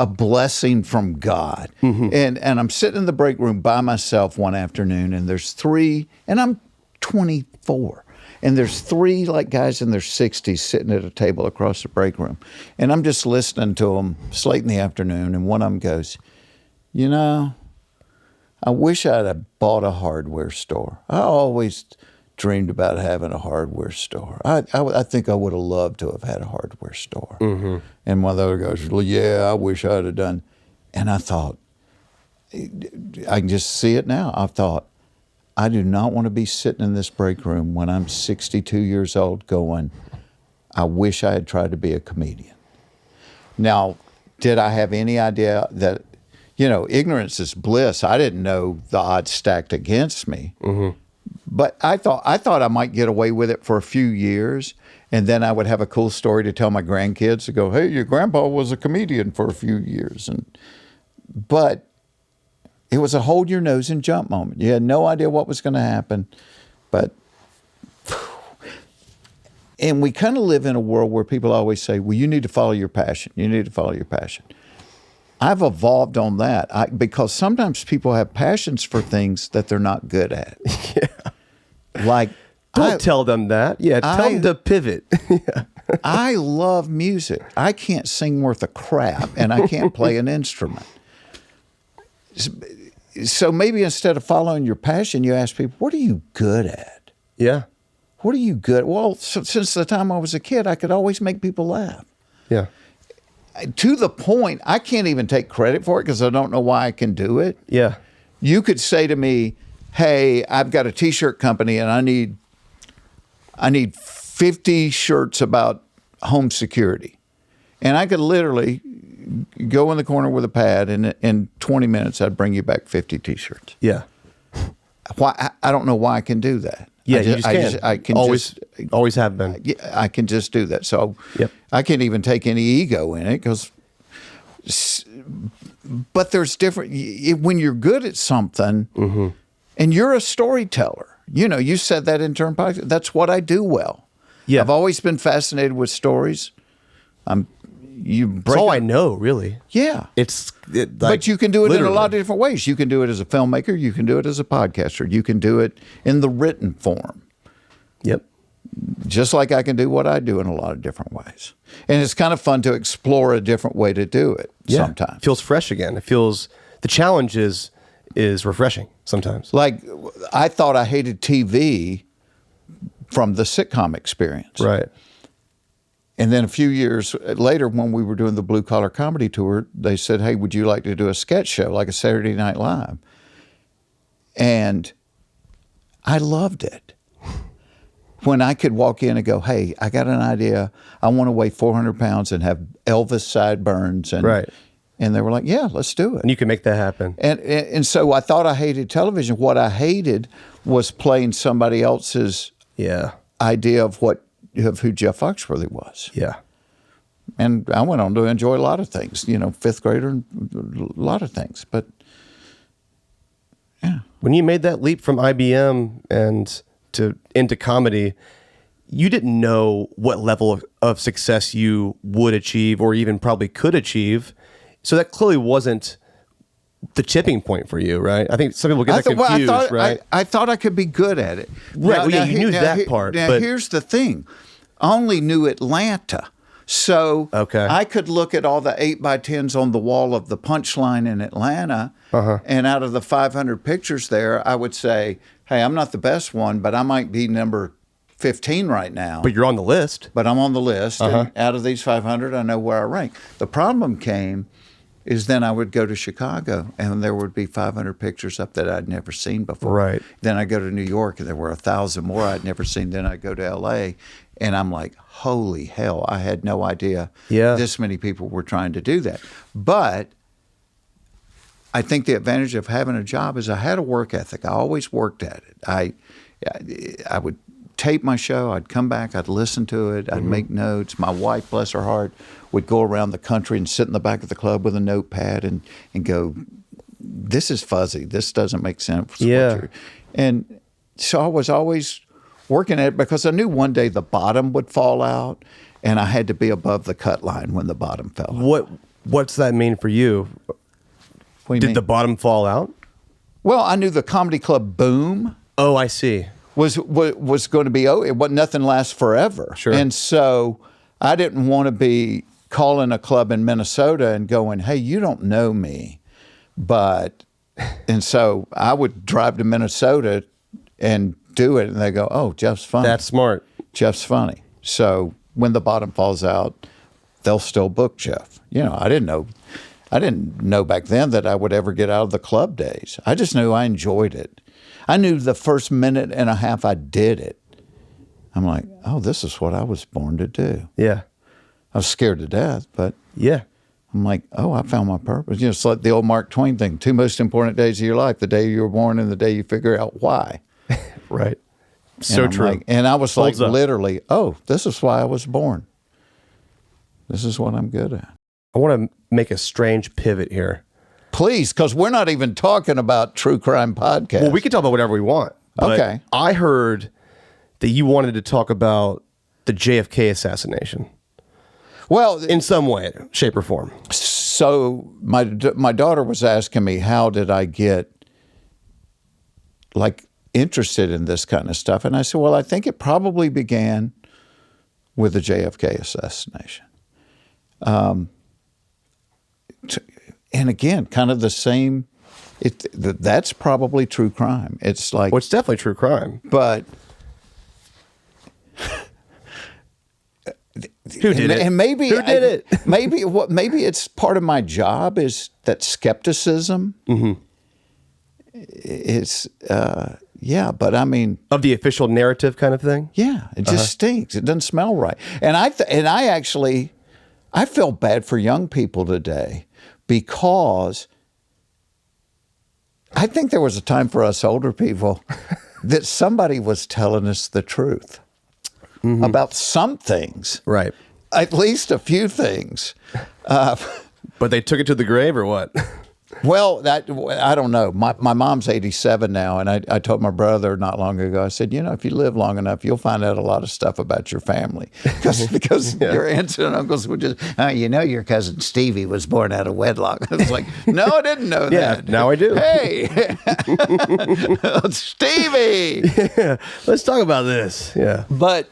blessing from God. Mm-hmm. And I'm sitting in the break room by myself one afternoon, and there's three, and I'm 24, and there's three like guys in their 60s sitting at a table across the break room. And I'm just listening to them. It's late in the afternoon, and one of them goes, I wish I'd have bought a hardware store. I always dreamed about having a hardware store. I think I would have loved to have had a hardware store. Mm-hmm. And one of the other guys was, well, yeah, I wish I'd have done. And I thought, I can just see it now. I thought, I do not want to be sitting in this break room when I'm 62 years old going, I wish I had tried to be a comedian. Now, did I have any idea that, ignorance is bliss? I didn't know the odds stacked against me. Mm-hmm. But I thought I might get away with it for a few years, and then I would have a cool story to tell my grandkids to go, hey, your grandpa was a comedian for a few years. But it was a hold your nose and jump moment. You had no idea what was going to happen. And we kind of live in a world where people always say, well, you need to follow your passion. You need to follow your passion. I've evolved on that because sometimes people have passions for things that they're not good at. Yeah. Like, don't tell them that. Yeah, tell them to pivot. Yeah. I love music. I can't sing worth a crap, and I can't play an instrument. So maybe instead of following your passion, you ask people, what are you good at? Yeah. What are you good? Well, since the time I was a kid, I could always make people laugh. Yeah. To the point, I can't even take credit for it because I don't know why I can do it. Yeah. You could say to me, hey, I've got a T-shirt company and I need 50 shirts about home security. And I could literally go in the corner with a pad and in 20 minutes I'd bring you back 50 T-shirts. Yeah. Why? I don't know why I can do that. I can always have been. I can just do that. So I can't even take any ego in it but there's different, when you're good at something mm-hmm. and you're a storyteller, you said that in term podcast, that's what I do well. Yeah. I've always been fascinated with stories. That's all I know, really. Yeah. But you can do it in a lot of different ways. You can do it as a filmmaker. You can do it as a podcaster. You can do it in the written form. Yep. Just like I can do what I do in a lot of different ways. And it's kind of fun to explore a different way to do it sometimes. It feels fresh again. The challenge is refreshing sometimes. Like, I thought I hated TV from the sitcom experience. Right. And then a few years later, when we were doing the Blue Collar Comedy Tour, they said, hey, would you like to do a sketch show, like a Saturday Night Live? And I loved it. When I could walk in and go, hey, I got an idea. I want to weigh 400 pounds and have Elvis sideburns. Right. And they were like, yeah, let's do it. And you can make that happen. And so I thought I hated television. What I hated was playing somebody else's idea of who Jeff Foxworthy was. Yeah. And I went on to enjoy a lot of things, fifth grader, and a lot of things. But, yeah. When you made that leap from IBM into comedy, you didn't know what level of success you would achieve or even probably could achieve. So that clearly wasn't the tipping point for you, right? I think some people get confused, right? I thought I could be good at it. Right. You knew that part. Now, here's the thing. I only knew Atlanta. So I could look at all the 8x10s on the wall of the Punchline in Atlanta, and out of the 500 pictures there, I would say, hey, I'm not the best one, but I might be number 15 right now. But you're on the list. But I'm on the list, and out of these 500, I know where I rank. The problem came is then I would go to Chicago, and there would be 500 pictures up that I'd never seen before. Right. Then I go to New York, and there were 1,000 more I'd never seen. Then I go to L.A., and I'm like, holy hell, I had no idea this many people were trying to do that. But I think the advantage of having a job is I had a work ethic. I always worked at it. I would tape my show. I'd come back. I'd listen to it. I'd make notes. My wife, bless her heart, would go around the country and sit in the back of the club with a notepad and go, this is fuzzy. This doesn't make sense. Yeah. And so I was always working at it because I knew one day the bottom would fall out, and I had to be above the cut line when the bottom fell out. What's that mean for you? Did the bottom fall out? Well, I knew the comedy club boom. Oh, I see. Was going to be, it wasn't, nothing lasts forever. Sure. And so I didn't want to be calling a club in Minnesota and going, hey, you don't know me. And so I would drive to Minnesota and do it, and they go, oh, Jeff's funny. That's smart. Jeff's funny. So when the bottom falls out, they'll still book Jeff. I didn't know back then that I would ever get out of the club days. I just knew I enjoyed it. I knew the first minute and a half I did it, I'm like, oh, this is what I was born to do. Yeah. I was scared to death, but Yeah. I'm like, oh, I found my purpose. It's like the old Mark Twain thing, 2 most important days of your life, the day you were born and the day you figure out why. Right. So And I'm true. like, and I was like, Holds up. literally, oh, this is why I was born. This is what I'm good at. I want to make a strange pivot here. Please, because we're not even talking about true crime podcasts. Well, we can talk about whatever we want. But Okay. I heard that you wanted to talk about the JFK assassination Well, in some way, shape, or form. so my daughter was asking me, how did I get like interested in this kind of stuff? And I said, well, I think it probably began with the JFK assassination. And again, kind of the same. That's probably true crime. It's like, Well, it's definitely true crime. but Who did it? And maybe Who did it? Maybe it's part of my job is that skepticism. It's yeah, but I mean, Of the official narrative kind of thing? yeah, it just stinks. It doesn't smell right. And I actually feel bad for young people today because I think there was a time for us older people that somebody was telling us the truth about some things, Right. at least a few things. But they took it to the grave or what? Well, I don't know. My mom's 87 now, and I told my brother not long ago, I said, if you live long enough, you'll find out a lot of stuff about your family. Because your aunts and uncles would just, your cousin Stevie was born out of wedlock. I was like, no, I didn't know that. Now I do. Hey, Stevie. Yeah. Let's talk about this. Yeah. But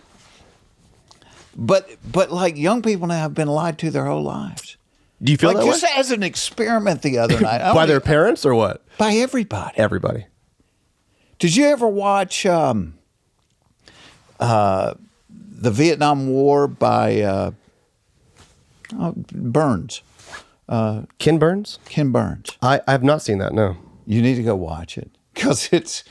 like young people now have been lied to their whole lives. Do you feel Like that just way? as an experiment the other night. By their parents or what? By everybody. Everybody. Did you ever watch the Vietnam War by Burns? Ken Burns? Ken Burns. I have not seen that, no. You need to go watch it because it's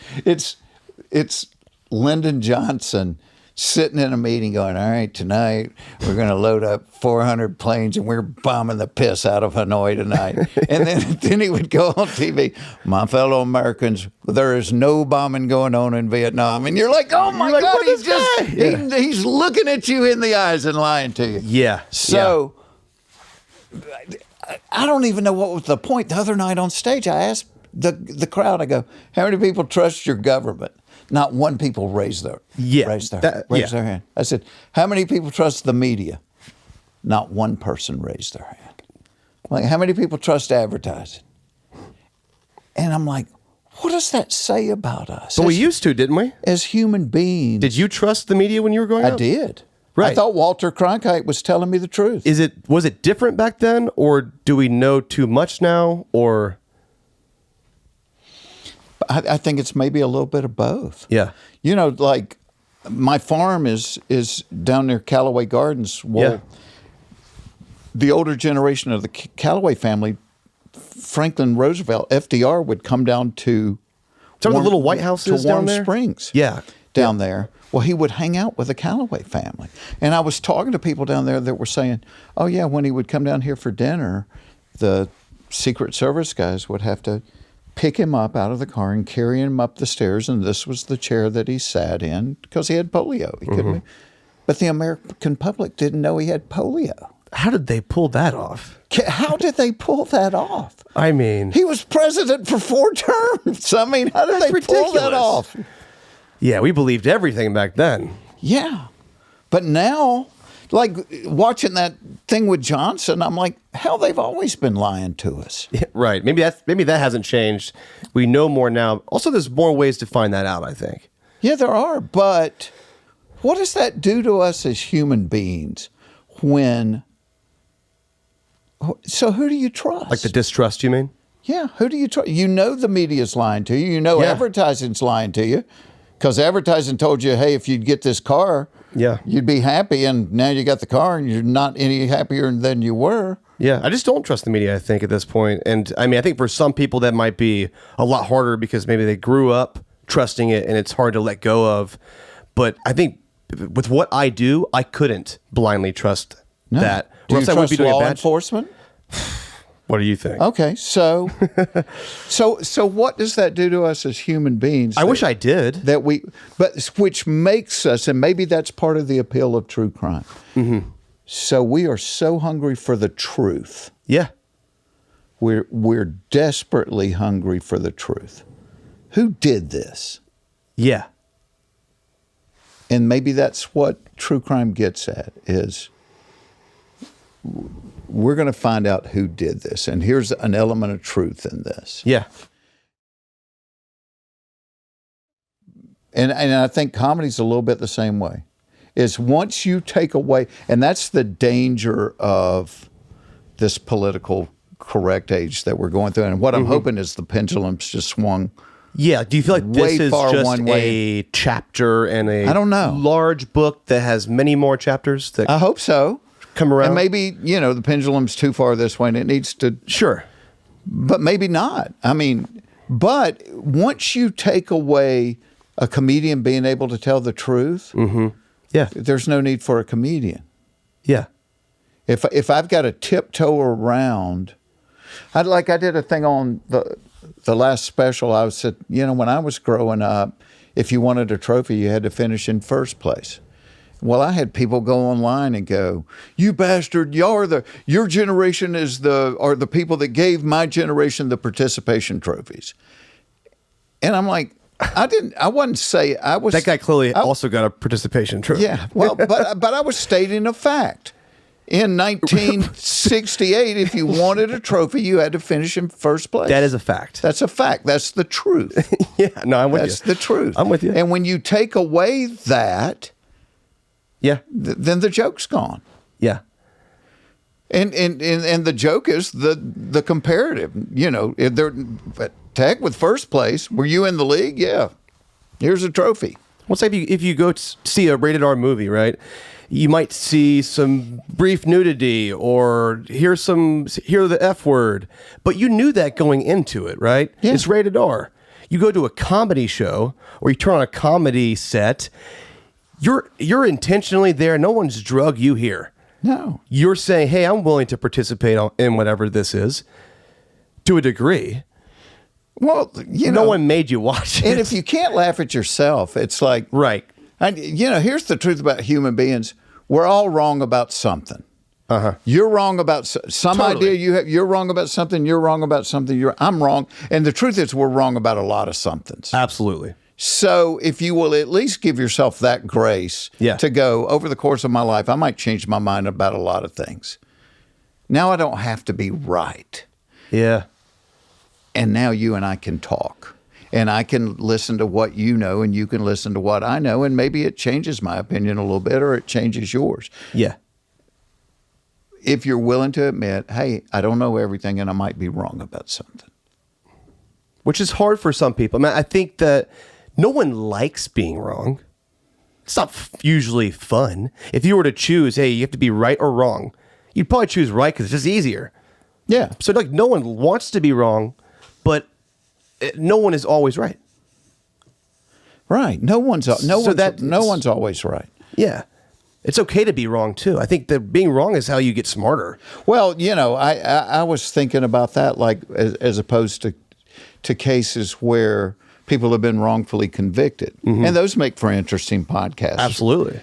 Lyndon Johnson sitting in a meeting going, all right, tonight we're going to load up 400 planes and we're bombing the piss out of Hanoi tonight. And then he would go on TV, my fellow Americans, there is no bombing going on in Vietnam. And you're like, oh my You're like, God, what is this guy? he's looking at you in the eyes and lying to you. Yeah. So I don't even know what was the point. The other night on stage, I asked the crowd, I go, how many people trust your government? Not one people raised their hand. I said, how many people trust the media? Not one person raised their hand. Like, how many people trust advertising? And I'm like, what does that say about us? But we used to, didn't we? As human beings. Did you trust the media when you were growing up? I did. Right. I thought Walter Cronkite was telling me the truth. Was it different back then, or do we know too much now, or? I think it's maybe a little bit of both. Yeah. Like my farm is down near Callaway Gardens. Well, the older generation of the Callaway family, Franklin Roosevelt, FDR would come down to Some of the little White Houses to Warm down there? Springs. Yeah. Down there. Well, he would hang out with the Callaway family. And I was talking to people down there that were saying, oh, yeah, when he would come down here for dinner, the Secret Service guys would have to pick him up out of the car and carry him up the stairs, and this was the chair that he sat in because he had polio. He couldn't. But the American public didn't know he had polio. How did they pull that off? How did they pull that off? I mean, He was president for 4 terms. I mean, how did That's they pull that ridiculous. off? yeah, we believed everything back then. Yeah. But now, like watching that thing with Johnson, I'm like, hell, they've always been lying to us. Yeah, right. Maybe that hasn't changed. We know more now. Also, there's more ways to find that out, I think. Yeah, there are. But what does that do to us as human beings when... So who do you trust? Like the distrust, you mean? Yeah, who do you trust? You know the media's lying to you. You know Yeah. advertising's lying to you because advertising told you, hey, if you'd get this car, Yeah. you'd be happy, and now you got the car and you're not any happier than you were. Yeah, I just don't trust the media, I think, at this point. And I mean, I think for some people that might be a lot harder because maybe they grew up trusting it and it's hard to let go of. But I think with what I do, I couldn't blindly trust that. Do Or you else I wouldn't trust be doing law a bad. enforcement? What do you think? Okay, so what does that do to us as human beings? I wish I did. That which makes us, and maybe that's part of the appeal of true crime. Mm-hmm. So we are so hungry for the truth. Yeah. We're desperately hungry for the truth. Who did this? Yeah. And maybe that's what true crime gets at, is we're going to find out who did this. And here's an element of truth in this. Yeah. And I think comedy's a little bit the same way. Is once you take away, and that's the danger of this political correct age that we're going through. And what I'm hoping is the pendulum's just swung. Yeah. Do you feel like this is just a chapter and I don't know. large book that has many more chapters that I hope so. come around? And maybe, the pendulum's too far this way and it needs to. Sure. But maybe not. I mean, but once you take away a comedian being able to tell the truth, Yeah. there's no need for a comedian. Yeah. If I've got to tiptoe around, I did a thing on the last special. I said, when I was growing up, if you wanted a trophy, you had to finish in first place. Well, I had people go online and go, "You bastard! Your generation are the people that gave my generation the participation trophies." And I'm like, I wasn't saying I was. That guy clearly also got a participation trophy. Yeah, well, but I was stating a fact. In 1968, if you wanted a trophy, you had to finish in first place. That is a fact. That's a fact. That's the truth. Yeah, no, I'm with you. That's the truth. I'm with you. And when you take away that, Yeah. then the joke's gone. Yeah. And the joke is the comparative. If they're tag with first place. Were you in the league? Yeah. Here's a trophy. Well, say if you go see a rated R movie, right? You might see some brief nudity or hear the F word, but you knew that going into it, right? Yeah. It's rated R. You go to a comedy show or you turn on a comedy set, you're intentionally there. No one's drug you here. No. You're saying, hey, I'm willing to participate in whatever this is to a degree. Well, no one made you watch it. And if you can't laugh at yourself, it's like, right. Here's the truth about human beings. We're all wrong about something. You're wrong about some Totally. idea you have. You're wrong about something. You're wrong about something. I'm wrong. And the truth is we're wrong about a lot of somethings. Absolutely. So if you will at least give yourself that grace to go, over the course of my life, I might change my mind about a lot of things. Now I don't have to be right. Yeah. And now you and I can talk. And I can listen to what you know, and you can listen to what I know, and maybe it changes my opinion a little bit, or it changes yours. Yeah. If you're willing to admit, hey, I don't know everything, and I might be wrong about something. Which is hard for some people. I think that no one likes being wrong. It's not usually fun. If you were to choose, hey, you have to be right or wrong, you'd probably choose right because it's just easier. Yeah. So no one wants to be wrong, but no one is always right. Right. No one's always right. Yeah. It's okay to be wrong too. I think that being wrong is how you get smarter. Well, I was thinking about that, like as opposed to cases where people have been wrongfully convicted, and those make for interesting podcasts. Absolutely.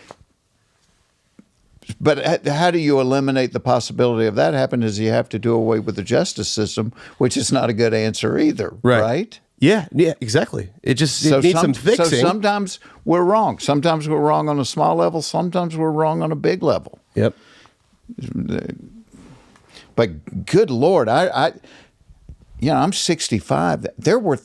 But how do you eliminate the possibility of that happening? Is you have to do away with the justice system, which is not a good answer either, right? Yeah, exactly. It just needs some fixing. So sometimes we're wrong. Sometimes we're wrong on a small level. Sometimes we're wrong on a big level. Yep. But good Lord, I'm 65. There were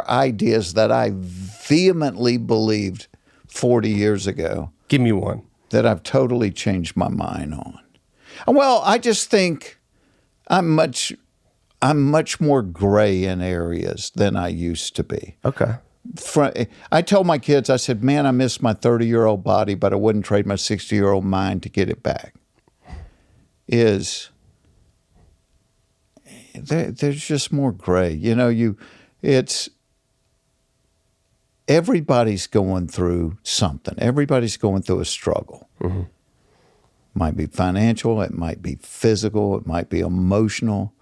ideas that I vehemently believed 40 years ago. Give me one. That I've totally changed my mind on. Well, I just think I'm much more gray in areas than I used to be. Okay. I told my kids, I said, man, I miss my 30-year-old body, but I wouldn't trade my 60-year-old mind to get it back. There's just more gray. everybody's going through something. Everybody's going through a struggle. Mm-hmm. Might be financial, it might be physical, it might be emotional.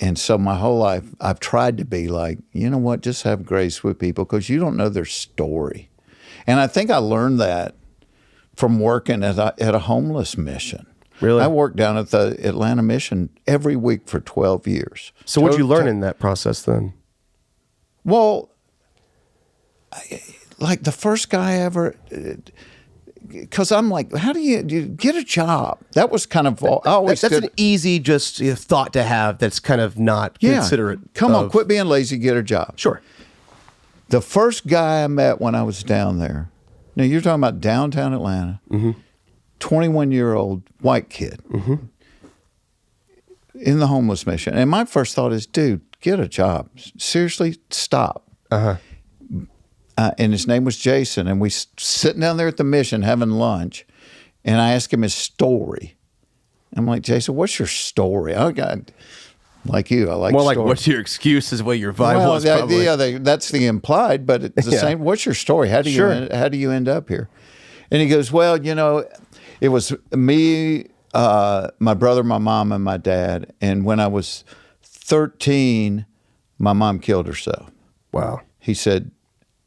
And so my whole life, I've tried to be like, you know what, just have grace with people because you don't know their story. And I think I learned that from working at a homeless mission. Really? I worked down at the Atlanta mission every week for 12 years. So what did you learn in that process then? Well, like the first guy ever, because I'm like, how do you get a job? That was kind of, I always that's an easy just thought to have that's kind of not considerate. Come on, quit being lazy, get a job. Sure. The first guy I met when I was down there, now you're talking about downtown Atlanta, 21-year-old white kid in the homeless mission. And my first thought is, dude, get a job. Seriously, stop. And his name was Jason. And we sitting down there at the mission having lunch. And I asked him his story. I'm like, Jason, what's your story? I got, like you, I like more stories. like, what's your excuse is what your vibe was probably. Yeah, that's the implied, but it's the same. What's your story? How do you end up here? And he goes, well, you know, it was me, my brother, my mom, and my dad. And when I was 13, my mom killed herself. Wow. He said,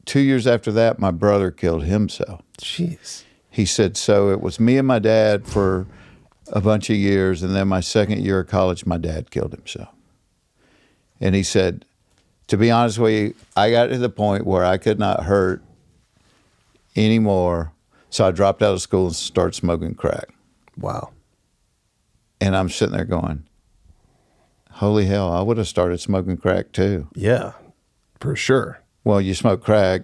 2 years after that, my brother killed himself. Jeez. He said, so it was me and my dad for a bunch of years, and then my second year of college, my dad killed himself. And he said, to be honest with you, I got to the point where I could not hurt anymore, so I dropped out of school and started smoking crack. Wow. And I'm sitting there going, holy hell, I would have started smoking crack too. Yeah, for sure. Well, you smoke crack,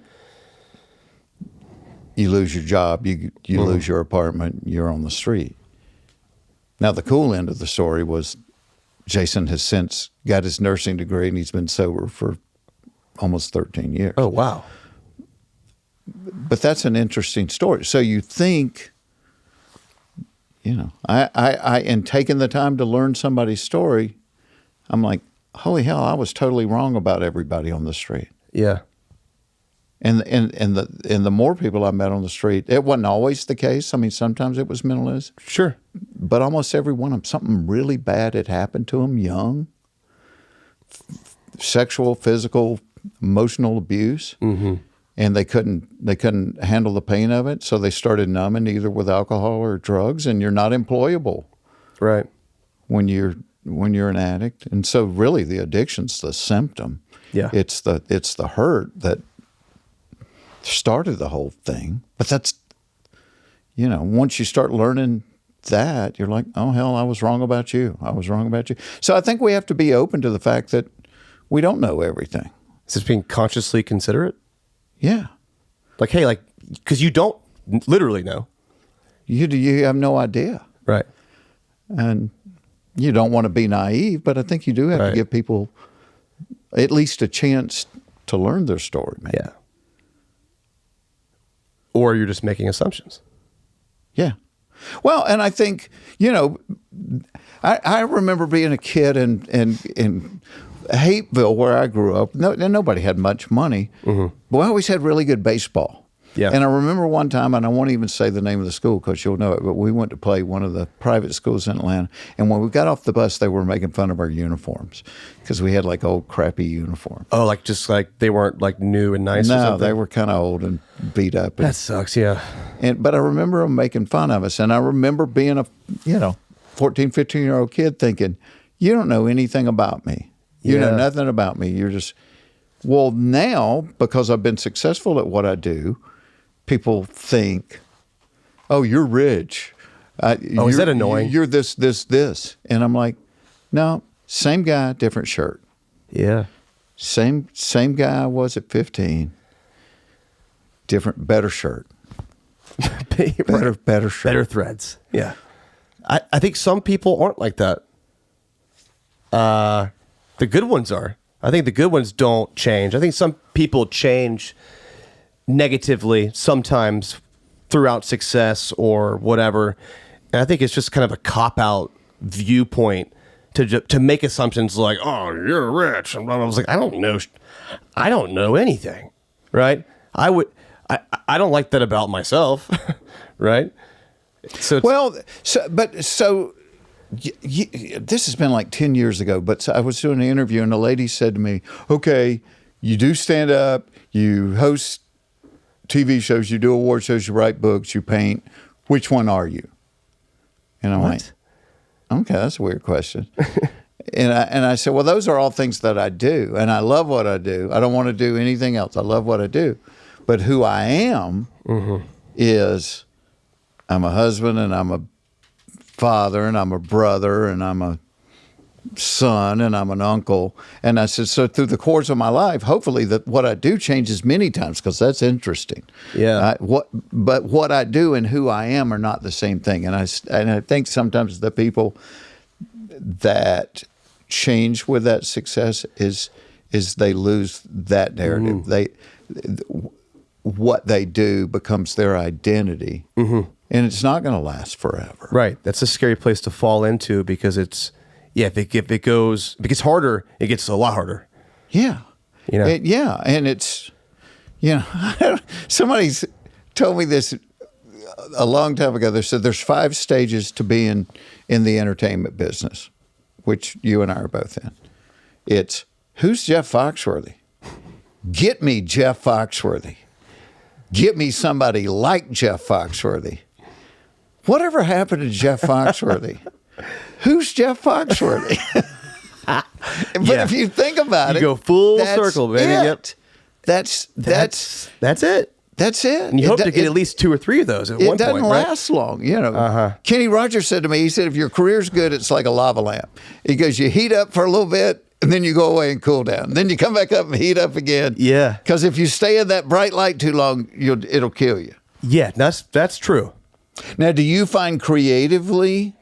you lose your job, you lose your apartment, you're on the street. Now, the cool end of the story was Jason has since got his nursing degree and he's been sober for almost 13 years. Oh, wow. But that's an interesting story. So you think, you know, I in taking the time to learn somebody's story, I'm like, holy hell, I was totally wrong about everybody on the street. Yeah. And the more people I met on the street, it wasn't always the case. I mean, sometimes it was mental illness. Sure. But almost every one of them, something really bad had happened to them young. Sexual, physical, emotional abuse. Mm-hmm. And they couldn't handle the pain of it, so they started numbing either with alcohol or drugs, and you're not employable. Right. When you're an addict. And so really the addiction's the symptom. Yeah. It's the hurt that started the whole thing. But that's, you know, once you start learning that, you're like, oh, hell, I was wrong about you. I was wrong about you. So I think we have to be open to the fact that we don't know everything. Is this being consciously considerate? Yeah. Like, hey, like, because you don't literally know. You have no idea. Right. And you don't want to be naive, but I think you do have to give people at least a chance to learn their story, man. Yeah. Or you're just making assumptions. Yeah. Well, and I think, you know, I remember being a kid in Hapeville, where I grew up. Nobody had much money, but we always had really good baseball. Yeah. And I remember one time, and I won't even say the name of the school because you'll know it, but we went to play one of the private schools in Atlanta. And when we got off the bus, they were making fun of our uniforms because we had like old crappy uniforms. Oh, like just like they weren't like new and nice or something? No, they were kind of old and beat up. That sucks, yeah. But I remember them making fun of us. And I remember being a, 14, 15-year-old kid thinking, you don't know anything about me. You know nothing about me. You're just, well, now, because I've been successful at what I do, people think, oh, you're rich. Is that annoying? You're this. And I'm like, no, same guy, different shirt. Yeah. Same guy I was at 15. Better shirt. better shirt. Better threads. Yeah. I think some people aren't like that. The good ones are. I think the good ones don't change. I think some people change negatively sometimes throughout success or whatever. And I think it's just kind of a cop-out viewpoint to make assumptions like, oh, you're rich. And I was like, I don't know anything. right? I don't like that about myself, right? So this has been like 10 years ago, but I was doing an interview and a lady said to me, okay, you do stand up, you host TV shows, you do award shows, you write books, you paint. Which one are you? And I'm like, okay, that's a weird question. and I said, well, those are all things that I do, and I love what I do. I don't want to do anything else. I love what I do. But who I am is I'm a husband, and I'm a father, and I'm a brother, and I'm a son, and I'm an uncle. And I said, so through the course of my life, hopefully that what I do changes many times, because that's interesting. Yeah. But what I do and who I am are not the same thing. And I think sometimes the people that change with that success is they lose that narrative. What they do becomes their identity, and it's not going to last forever. Right. That's a scary place to fall into, because if it gets harder, it gets a lot harder. Yeah. You know? And it's, somebody's told me this a long time ago. They said there's 5 stages to being in the entertainment business, which you and I are both in. It's, who's Jeff Foxworthy? Get me Jeff Foxworthy. Get me somebody like Jeff Foxworthy. Whatever happened to Jeff Foxworthy? Who's Jeff Foxworthy? But if you think about it, you go full circle, baby. Yep. That's it. That's it. And you hope to get at least 2 or 3 of those at one point. It doesn't last long, Kenny Rogers said to me, he said, if your career's good, it's like a lava lamp. He goes, you heat up for a little bit, and then you go away and cool down. Then you come back up and heat up again. Yeah. Because if you stay in that bright light too long, it'll kill you. Yeah, that's true. Now, do you find creatively,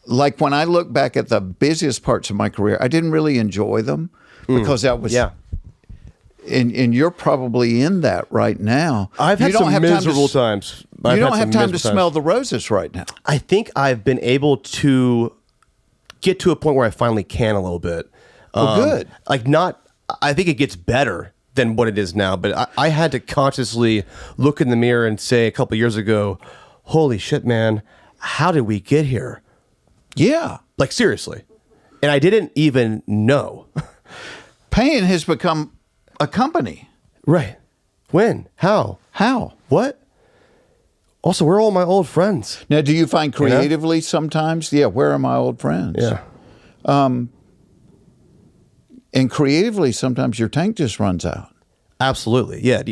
like when I look back at the busiest parts of my career, I didn't really enjoy them because that was... Yeah. And you're probably in that right now. I've had some miserable times. You don't have time to smell the roses right now. I think I've been able to get to a point where I finally can a little bit. Well, good. I think it gets better than what it is now, but I had to consciously look in the mirror and say a couple of years ago, holy shit, man, how did we get here? Yeah. Like, seriously. And I didn't even know. Payne has become a company. Right. When? How? What? Also, where are all my old friends? Now, do you find creatively sometimes, where are my old friends? Yeah. And creatively, sometimes your tank just runs out. Absolutely. Yeah.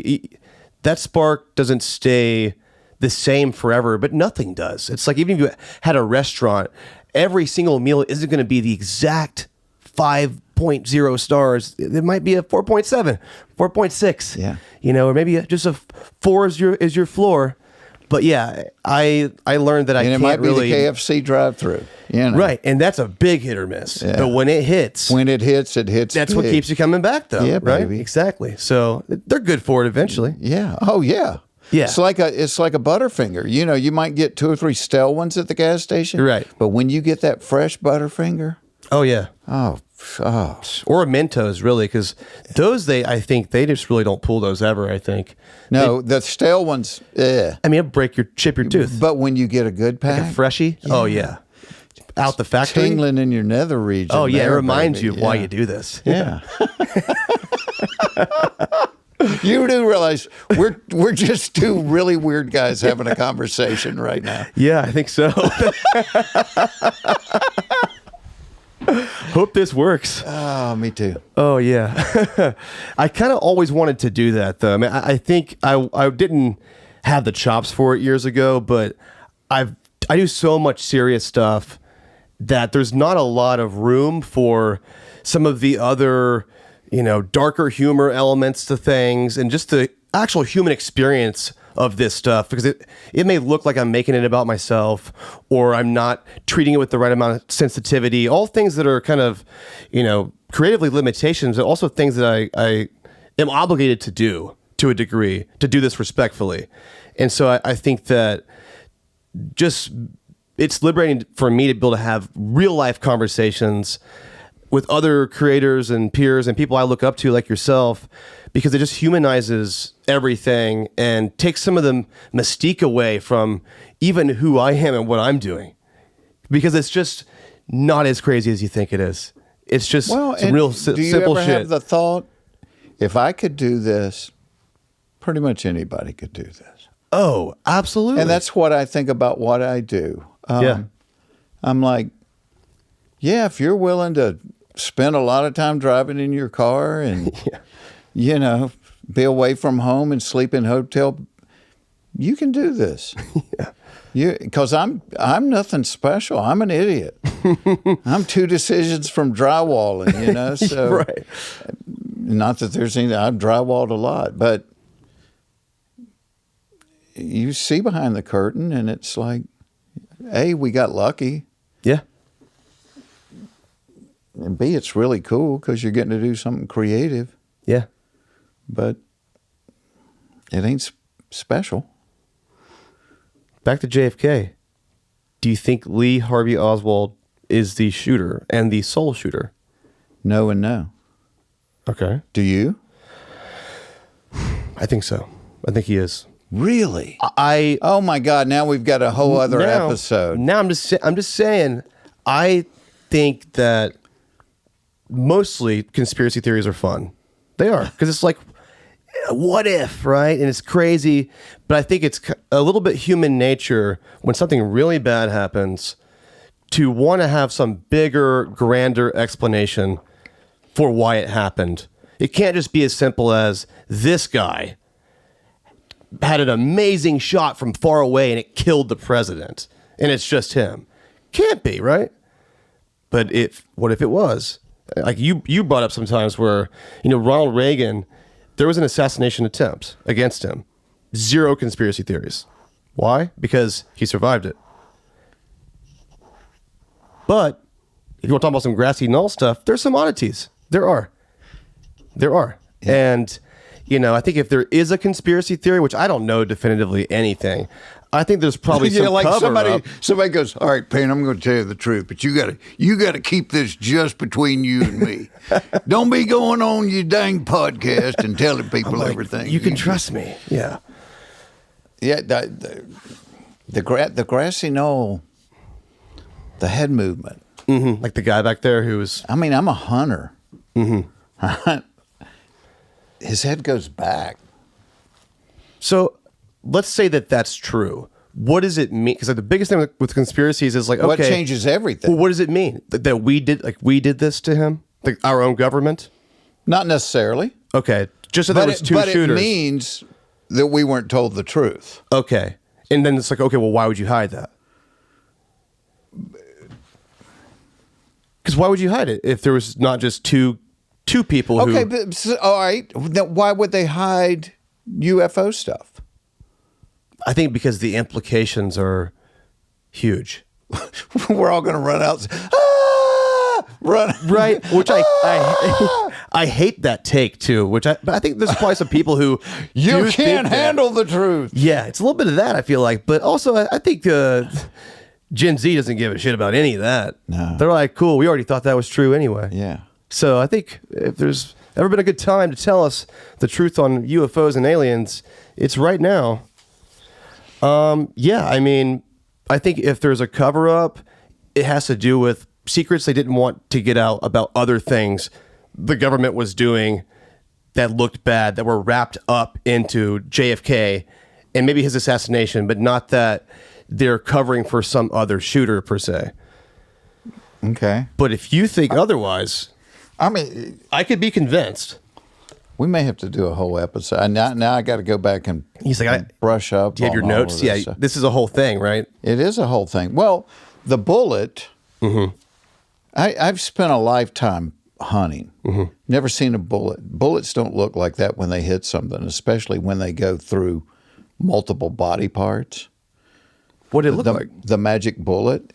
That spark doesn't stay the same forever, but nothing does. It's like even if you had a restaurant, every single meal isn't going to be the exact 5.0 stars. It might be a 4.7, 4.6. Yeah. Or maybe just a 4 is your floor. But yeah, I learned that I can't really... And it might be the KFC drive-through. Right, and that's a big hit or miss. Yeah. But when it hits... it hits That's what keeps you coming back, though. Yeah, right? baby. Exactly. So they're good for it eventually. Yeah. Oh, yeah. Yeah. It's like a Butterfinger. You might get 2 or 3 stale ones at the gas station. Right. But when you get that fresh Butterfinger... Oh, yeah. Oh. Or a Mentos, really, because those, I think they just really don't pull those ever, I think. No, the stale ones, I mean, it'll chip your tooth. But when you get a good pack. Like a freshie? Yeah. Oh, yeah. Out the factory? Tingling in your nether region. Oh, yeah, it reminds you of why you do this. Yeah. You do realize we're just 2 really weird guys having a conversation right now. Yeah, I think so. Hope this works. Oh, me too. Oh, yeah. I kind of always wanted to do that, though. I mean, I think I didn't have the chops for it years ago, but I do so much serious stuff that there's not a lot of room for some of the other, darker humor elements to things and just the actual human experience of this stuff, because it may look like I'm making it about myself or I'm not treating it with the right amount of sensitivity, all things that are kind of, creatively limitations, but also things that I am obligated to do to a degree, to do this respectfully. And so I think that just it's liberating for me to be able to have real life conversations with other creators and peers and people I look up to like yourself, because it just humanizes everything and takes some of the mystique away from even who I am and what I'm doing, because it's just not as crazy as you think it is. It's just some real simple shit. Do you ever have the thought, if I could do this, pretty much anybody could do this? Oh, absolutely. And that's what I think about what I do. I'm like, yeah, if you're willing to spend a lot of time driving in your car and, you know, be away from home and sleep in hotel, you can do this. Because I'm nothing special. I'm an idiot. I'm 2 decisions from drywalling, you know. So, right. Not that there's anything. I've drywalled a lot, but you see behind the curtain, and it's like, A, we got lucky. Yeah. And B, it's really cool because you're getting to do something creative. Yeah. But it ain't special. Back to JFK. Do you think Lee Harvey Oswald is the shooter and the sole shooter? No and no. Okay. Do you? I think so. I think he is. Really? Oh my God! Now we've got a whole other episode. Now I'm just saying. I think that mostly conspiracy theories are fun. They are, because it's like, what if, right? And it's crazy, but I think it's a little bit human nature when something really bad happens to want to have some bigger, grander explanation for why it happened. It can't just be as simple as this guy had an amazing shot from far away and it killed the president and it's just him. Can't be, right? But what if it was? Like you brought up sometimes where, Ronald Reagan, there was an assassination attempt against him. 0 conspiracy theories. Why? Because he survived it. But if you want to talk about some grassy knoll stuff, there's some oddities. There are. Yeah. And, I think if there is a conspiracy theory, which I don't know definitively anything, I think there's probably some like cover up. Somebody goes, all right, Payne, I'm going to tell you the truth, but you got to keep this just between you and me. Don't be going on your dang podcast and telling people everything. You can trust me. Yeah. Yeah. The grassy knoll, the head movement. Mm-hmm. Like the guy back there who was. I'm a hunter. Mm-hmm. His head goes back. So let's say that that's true. What does it mean? Because the biggest thing with conspiracies is like, okay, what changes everything? Well, what does it mean that we did this to him, like our own government? Not necessarily. Okay, just so there was 2 shooters. But it means that we weren't told the truth. Okay, and then it's like, okay, well, why would you hide that? Because why would you hide it if there was not just two people who... Okay, but, all right. Then why would they hide UFO stuff? I think because the implications are huge. We're all going to run out. Run. Right, which I hate that take too. But I think there's probably some people who you can't handle the truth. Yeah, it's a little bit of that, I feel like. But also, I think Gen Z doesn't give a shit about any of that. No. They're like, cool, we already thought that was true anyway. Yeah. So I think if there's ever been a good time to tell us the truth on UFOs and aliens, it's right now. Yeah, I mean, I think if there's a cover-up, it has to do with secrets they didn't want to get out about other things the government was doing that looked bad, that were wrapped up into JFK and maybe his assassination, but not that they're covering for some other shooter per se. Okay. But if you think otherwise... I mean, I could be convinced. We may have to do a whole episode. Now I got to go back and brush up. Do you have your notes? Yeah, this is a whole thing, right? It is a whole thing. Well, the bullet, I've spent a lifetime hunting. Never seen a bullet. Bullets don't look like that when they hit something, especially when they go through multiple body parts. What did it look like? The magic bullet.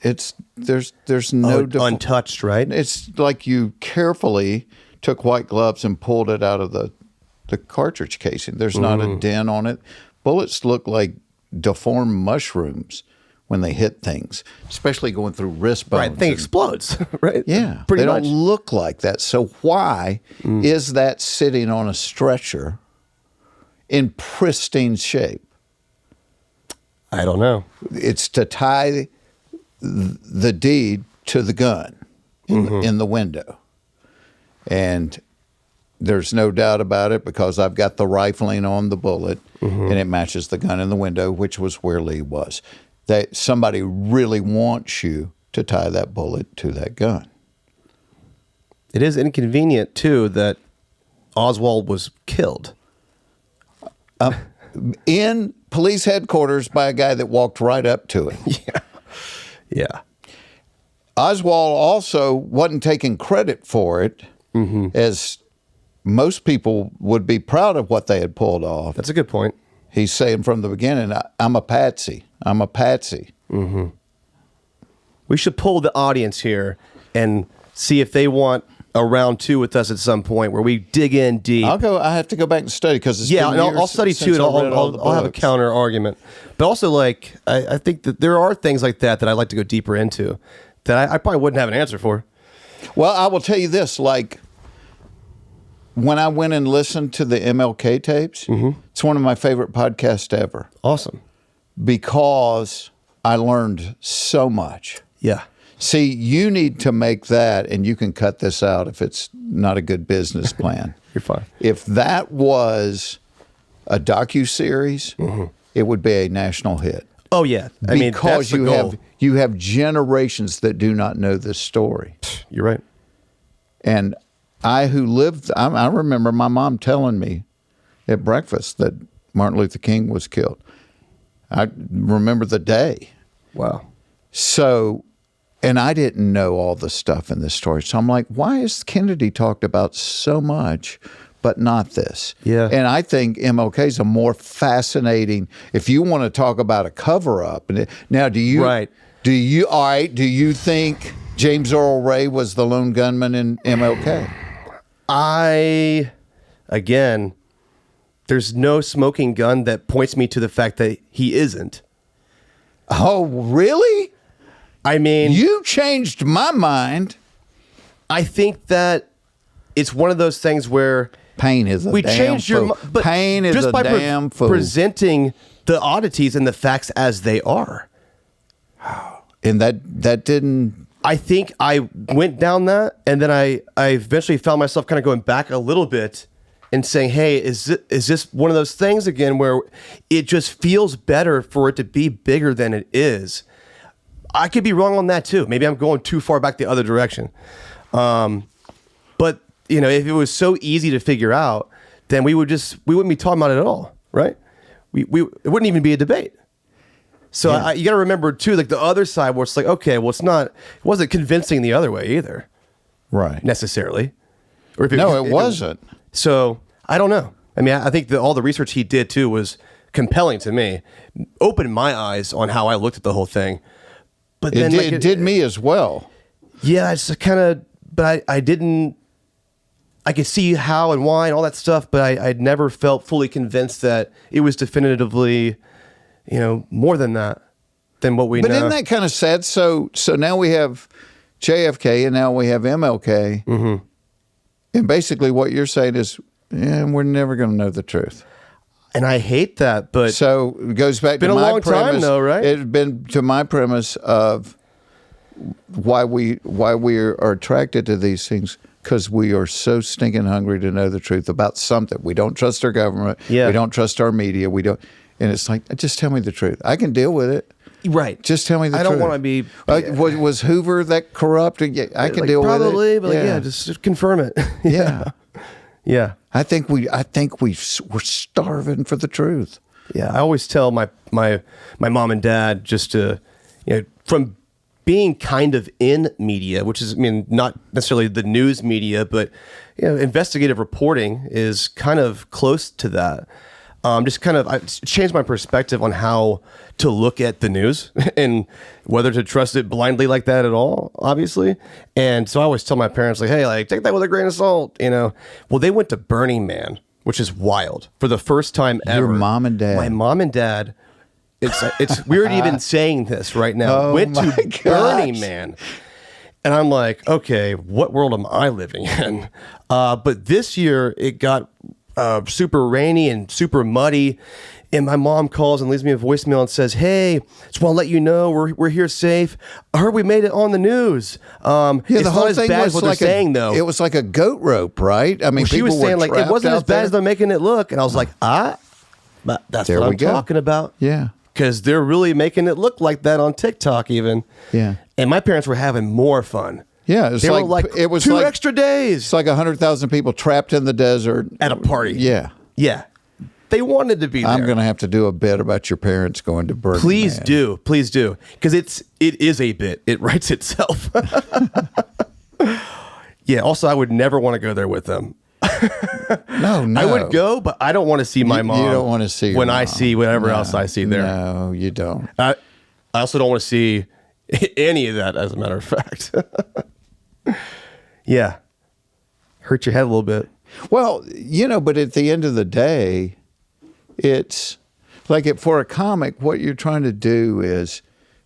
There's no untouched, right? It's like you carefully took white gloves and pulled it out of the cartridge casing. There's not a dent on it. Bullets look like deformed mushrooms when they hit things, especially going through wrist bones. Right, the thing explodes, right? Yeah, pretty they much. don't look like that. So why is that sitting on a stretcher in pristine shape? I don't know. It's to tie the deed to the gun in the window. And there's no doubt about it because I've got the rifling on the bullet and it matches the gun in the window, which was where Lee was. That somebody really wants you to tie that bullet to that gun. It is inconvenient, too, that Oswald was killed. In police headquarters by a guy that walked right up to him. Yeah. Oswald also wasn't taking credit for it, as most people would be proud of what they had pulled off. That's a good point. He's saying from the beginning, I'm a patsy. I'm a patsy. We should poll the audience here and see if they want a round 2 with us at some point where we dig in deep. I have to go back and study because it's been and years I'll study since too, and I read all the I'll have a books. counter argument. But also, like, I think that there are things like that I'd like to go deeper into that I probably wouldn't have an answer for. Well, I will tell you this, like, when I went and listened to the MLK tapes, it's one of my favorite podcasts ever Awesome. because I learned so much. Yeah. See, you need to make that, and you can cut this out if it's not a good business plan. You're fine. If that was a docuseries, it would be a national hit. Oh, yeah. I mean, that's Because the goal. you have generations that do not know this story. You're right. And I remember my mom telling me at breakfast that Martin Luther King was killed. I remember the day. Wow. So, and I didn't know all the stuff in this story. So I'm like, why is Kennedy talked about so much, but not this? Yeah. And I think MLK is a more fascinating, if you want to talk about a cover up. Now, do you think James Earl Ray was the lone gunman in MLK? There's no smoking gun that points me to the fact that he isn't. Oh, really? I mean, You changed my mind. I think that it's one of those things where Payne is a we damn changed fool. your but Payne is just a by damn fool. presenting the oddities and the facts as they are. And that didn't... I think I went down that, and then I eventually found myself kind of going back a little bit and saying, hey, is this one of those things again where it just feels better for it to be bigger than it is? I could be wrong on that too. Maybe I'm going too far back the other direction. But, if it was so easy to figure out, then we wouldn't be talking about it at all, right? It wouldn't even be a debate. So Yeah. you got to remember too, like the other side where it's like, okay, well, it wasn't convincing the other way either, Right. necessarily. Or if No, it wasn't. So I don't know. I mean, I think that all the research he did too was compelling to me, opened my eyes on how I looked at the whole thing. But then It did me as well. yeah, it's kind of, but I didn't. I could see how and why and all that stuff, but I'd never felt fully convinced that it was definitively, more than that, than what we know. But isn't that kind of sad? So now we have JFK and now we have MLK. Mm-hmm. And basically what you're saying is, we're never going to know the truth. And I hate that, but So it goes back to been a my long time, premise. though, right? It's been to my premise of why we are attracted to these things, because we are so stinking hungry to know the truth about something. We don't trust our government. Yeah. We don't trust our media. We don't. And it's like, just tell me the truth. I can deal with it. right. Just tell me the truth. I don't want to be was Hoover that corrupt? Yeah, I can like, deal probably, with it. but yeah, just confirm it. Yeah. Yeah. I think we're starving for the truth. Yeah, I always tell my mom and dad just to, from being kind of in media, which is, not necessarily the news media, but, investigative reporting is kind of close to that. Just kind of, I changed my perspective on how to look at the news and whether to trust it blindly like that at all, obviously. And so I always tell my parents, like, hey, like, take that with a grain of salt, Well, they went to Burning Man, which is wild, for the first time ever. Your mom and dad. My mom and dad It's weird even saying this right now. Oh, Went my to gosh. Burning Man. And I'm like, okay, what world am I living in? But this year it got super rainy and super muddy. And my mom calls and leaves me a voicemail and says, "Hey, just want to let you know we're here safe. I heard we made it on the news. It's the not whole as thing bad was as what like they're saying, though." It was like a goat rope, right? I mean, Well, she was people saying were like it trapped wasn't as out bad there. as they're making it look. And I was like, but that's There what we I'm go. talking about. Yeah. Because they're really making it look like that on TikTok even. Yeah. And my parents were having more fun. Yeah, it's They were like like, it was 2 like extra days It's like 100,000 people trapped in the desert at a party. Yeah. Yeah. They wanted to be there. I'm going to have to do a bit about your parents going to Burning Please Man. do. Please do. Because it is a bit. It writes itself. Yeah. Also, I would never want to go there with them. No. I would go, but I don't want to see my mom. You don't want to see her when I mom. see whatever else I see there. No, you don't. I also don't want to see any of that, as a matter of fact. Yeah. Hurt your head a little bit. Well, but at the end of the day, it's like for a comic, what you're trying to do is,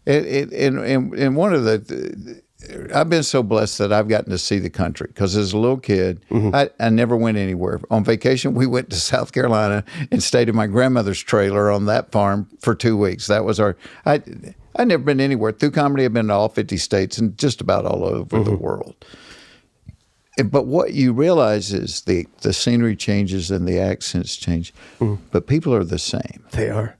and one of the, I've been so blessed that I've gotten to see the country because as a little kid, I never went anywhere. On vacation, we went to South Carolina and stayed in my grandmother's trailer on that farm for 2 weeks. That was I'd never been anywhere. Through comedy, I've been to all 50 states and just about all over the world. But what you realize is the scenery changes and the accents change, but people are the same. They are.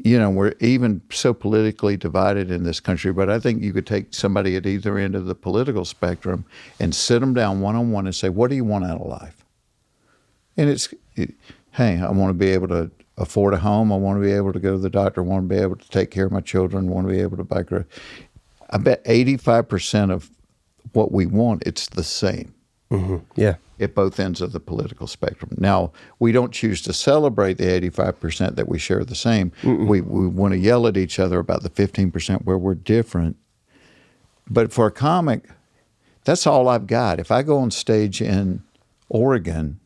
We're even so politically divided in this country, but I think you could take somebody at either end of the political spectrum and sit them down one-on-one and say, what do you want out of life? And hey, I want to be able to afford a home. I want to be able to go to the doctor. I want to be able to take care of my children. I want to be able to buy groceries. I bet 85% of what we want, it's the same. Yeah. At both ends of the political spectrum. Now, we don't choose to celebrate the 85% that we share the same. We want to yell at each other about the 15% where we're different. But for a comic, that's all I've got. If I go on stage in Oregon,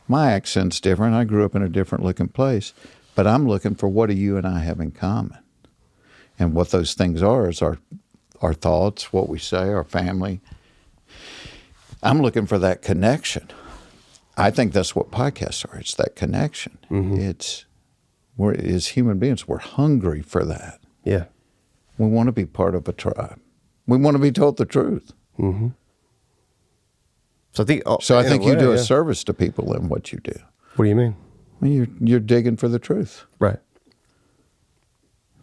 my accent's different. I grew up in a different looking place. But I'm looking for what do you and I have in common? And what those things are is our thoughts, what we say, our family. I'm looking for that connection. I think that's what podcasts are. It's that connection. We're as human beings, we're hungry for that. Yeah. We want to be part of a tribe. We want to be told the truth. So I think you do a service to people in what you do. What do you mean? I mean, you're digging for the truth. Right.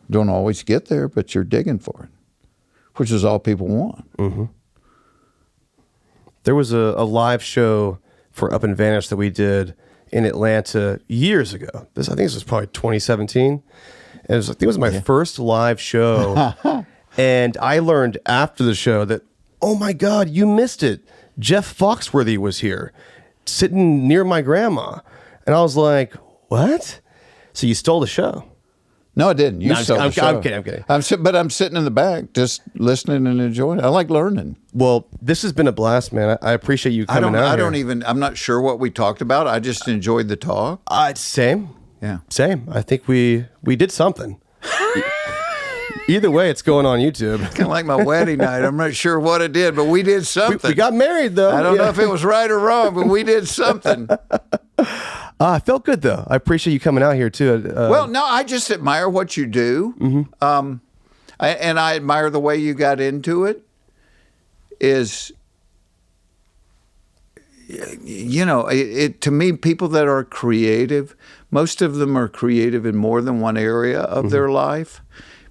Don't always get there, but you're digging for it, which is all people want. There was a live show for Up and Vanish that we did in Atlanta years ago. I think this was probably 2017. And I think it was my first live show. And I learned after the show that, oh my God, you missed it. Jeff Foxworthy was here, sitting near my grandma. And I was like, what? So you stole the show? No, I didn't. You stole the show. I'm kidding. But I'm sitting in the back just listening and enjoying it. I like learning. Well, this has been a blast, man. I appreciate you coming out here. I'm not sure what we talked about. I just enjoyed the talk. Same. Yeah. Same. I think we did something. Either way, it's going on YouTube. Kind of like my wedding night. I'm not sure what it did, but we did something. We got married, though. I don't know if it was right or wrong, but we did something. I felt good, though. I appreciate you coming out here, too. Well, no, I just admire what you do. And I admire the way you got into it. To me, people that are creative, most of them are creative in more than one area of their life.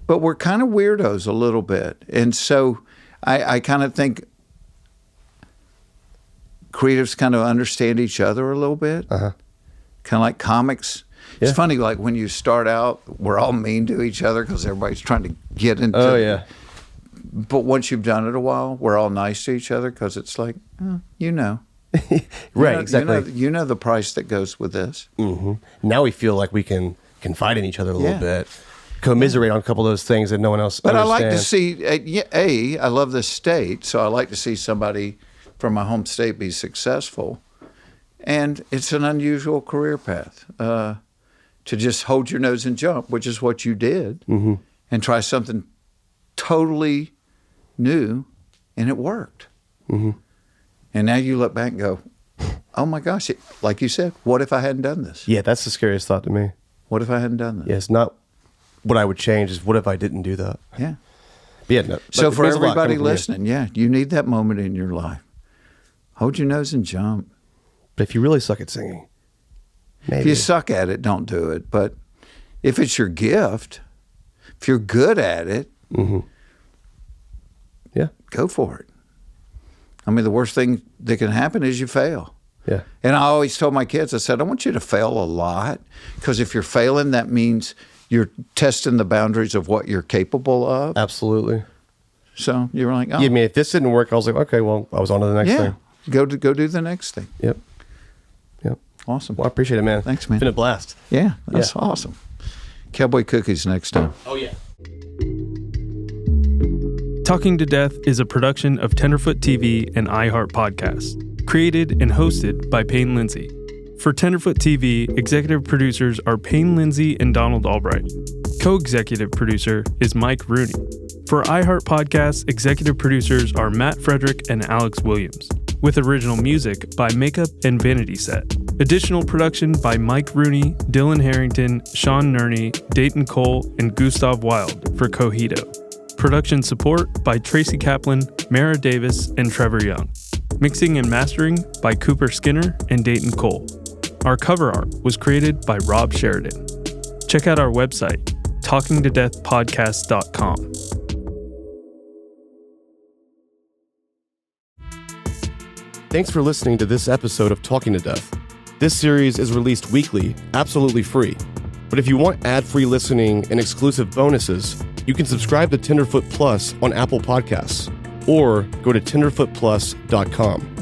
But we're kind of weirdos a little bit. And so I kind of think creatives kind of understand each other a little bit. Kind of like comics. Yeah. It's funny, like when you start out, we're all mean to each other because everybody's trying to get into But once you've done it a while, we're all nice to each other because it's like, Right, exactly. You know the price that goes with this. Now we feel like we can confide in each other a little bit. Commiserate on a couple of those things that no one else But understands. I like to see, I love this state, so I like to see somebody from my home state be successful. And it's an unusual career path. to just hold your nose and jump, which is what you did, Mm-hmm. and try something totally new, and it worked. Mm-hmm. And now you look back and go, oh my gosh, like you said, what if I hadn't done this? Yeah, that's the scariest thought to me. What if I hadn't done this? Yeah, it's not what I would change, is what if I didn't do that? Yeah. But yeah, no, So but for there's a lot everybody coming from you. listening, yeah, you need that moment in your life. Hold your nose and jump. But if you really suck at singing, maybe. If you suck at it, don't do it. But if it's your gift, if you're good at it, Mm-hmm. Yeah, go for it. I mean, the worst thing that can happen is you fail. yeah. And I always told my kids, I said, I want you to fail a lot, because if you're failing, that means you're testing the boundaries of what you're capable of. Absolutely. So you're like, oh, Yeah, I mean, if this didn't work, I was like, okay, well, I was on to the next yeah, thing. go do the next thing. Yep. Yep. Awesome. Well, I appreciate it, man. Thanks, man. It's been a blast. Yeah, that's Yeah. awesome. Cowboy cookies next time. Oh, yeah. Talking to Death is a production of Tenderfoot TV and iHeartPodcasts, created and hosted by Payne Lindsey. For Tenderfoot TV, executive producers are Payne Lindsey and Donald Albright. Co-executive producer is Mike Rooney. For iHeartPodcasts, executive producers are Matt Frederick and Alex Williams, with original music by Makeup and Vanity Set. Additional production by Mike Rooney, Dylan Harrington, Sean Nerney, Dayton Cole, and Gustav Wild for Cogito. Production support by Tracy Kaplan, Mara Davis, and Trevor Young. Mixing and mastering by Cooper Skinner and Dayton Cole. Our cover art was created by Rob Sheridan. Check out our website, talkingtodeathpodcast.com. Thanks for listening to this episode of Talking to Death. This series is released weekly, absolutely free. But if you want ad-free listening and exclusive bonuses, you can subscribe to Tenderfoot Plus on Apple Podcasts or go to tenderfootplus.com.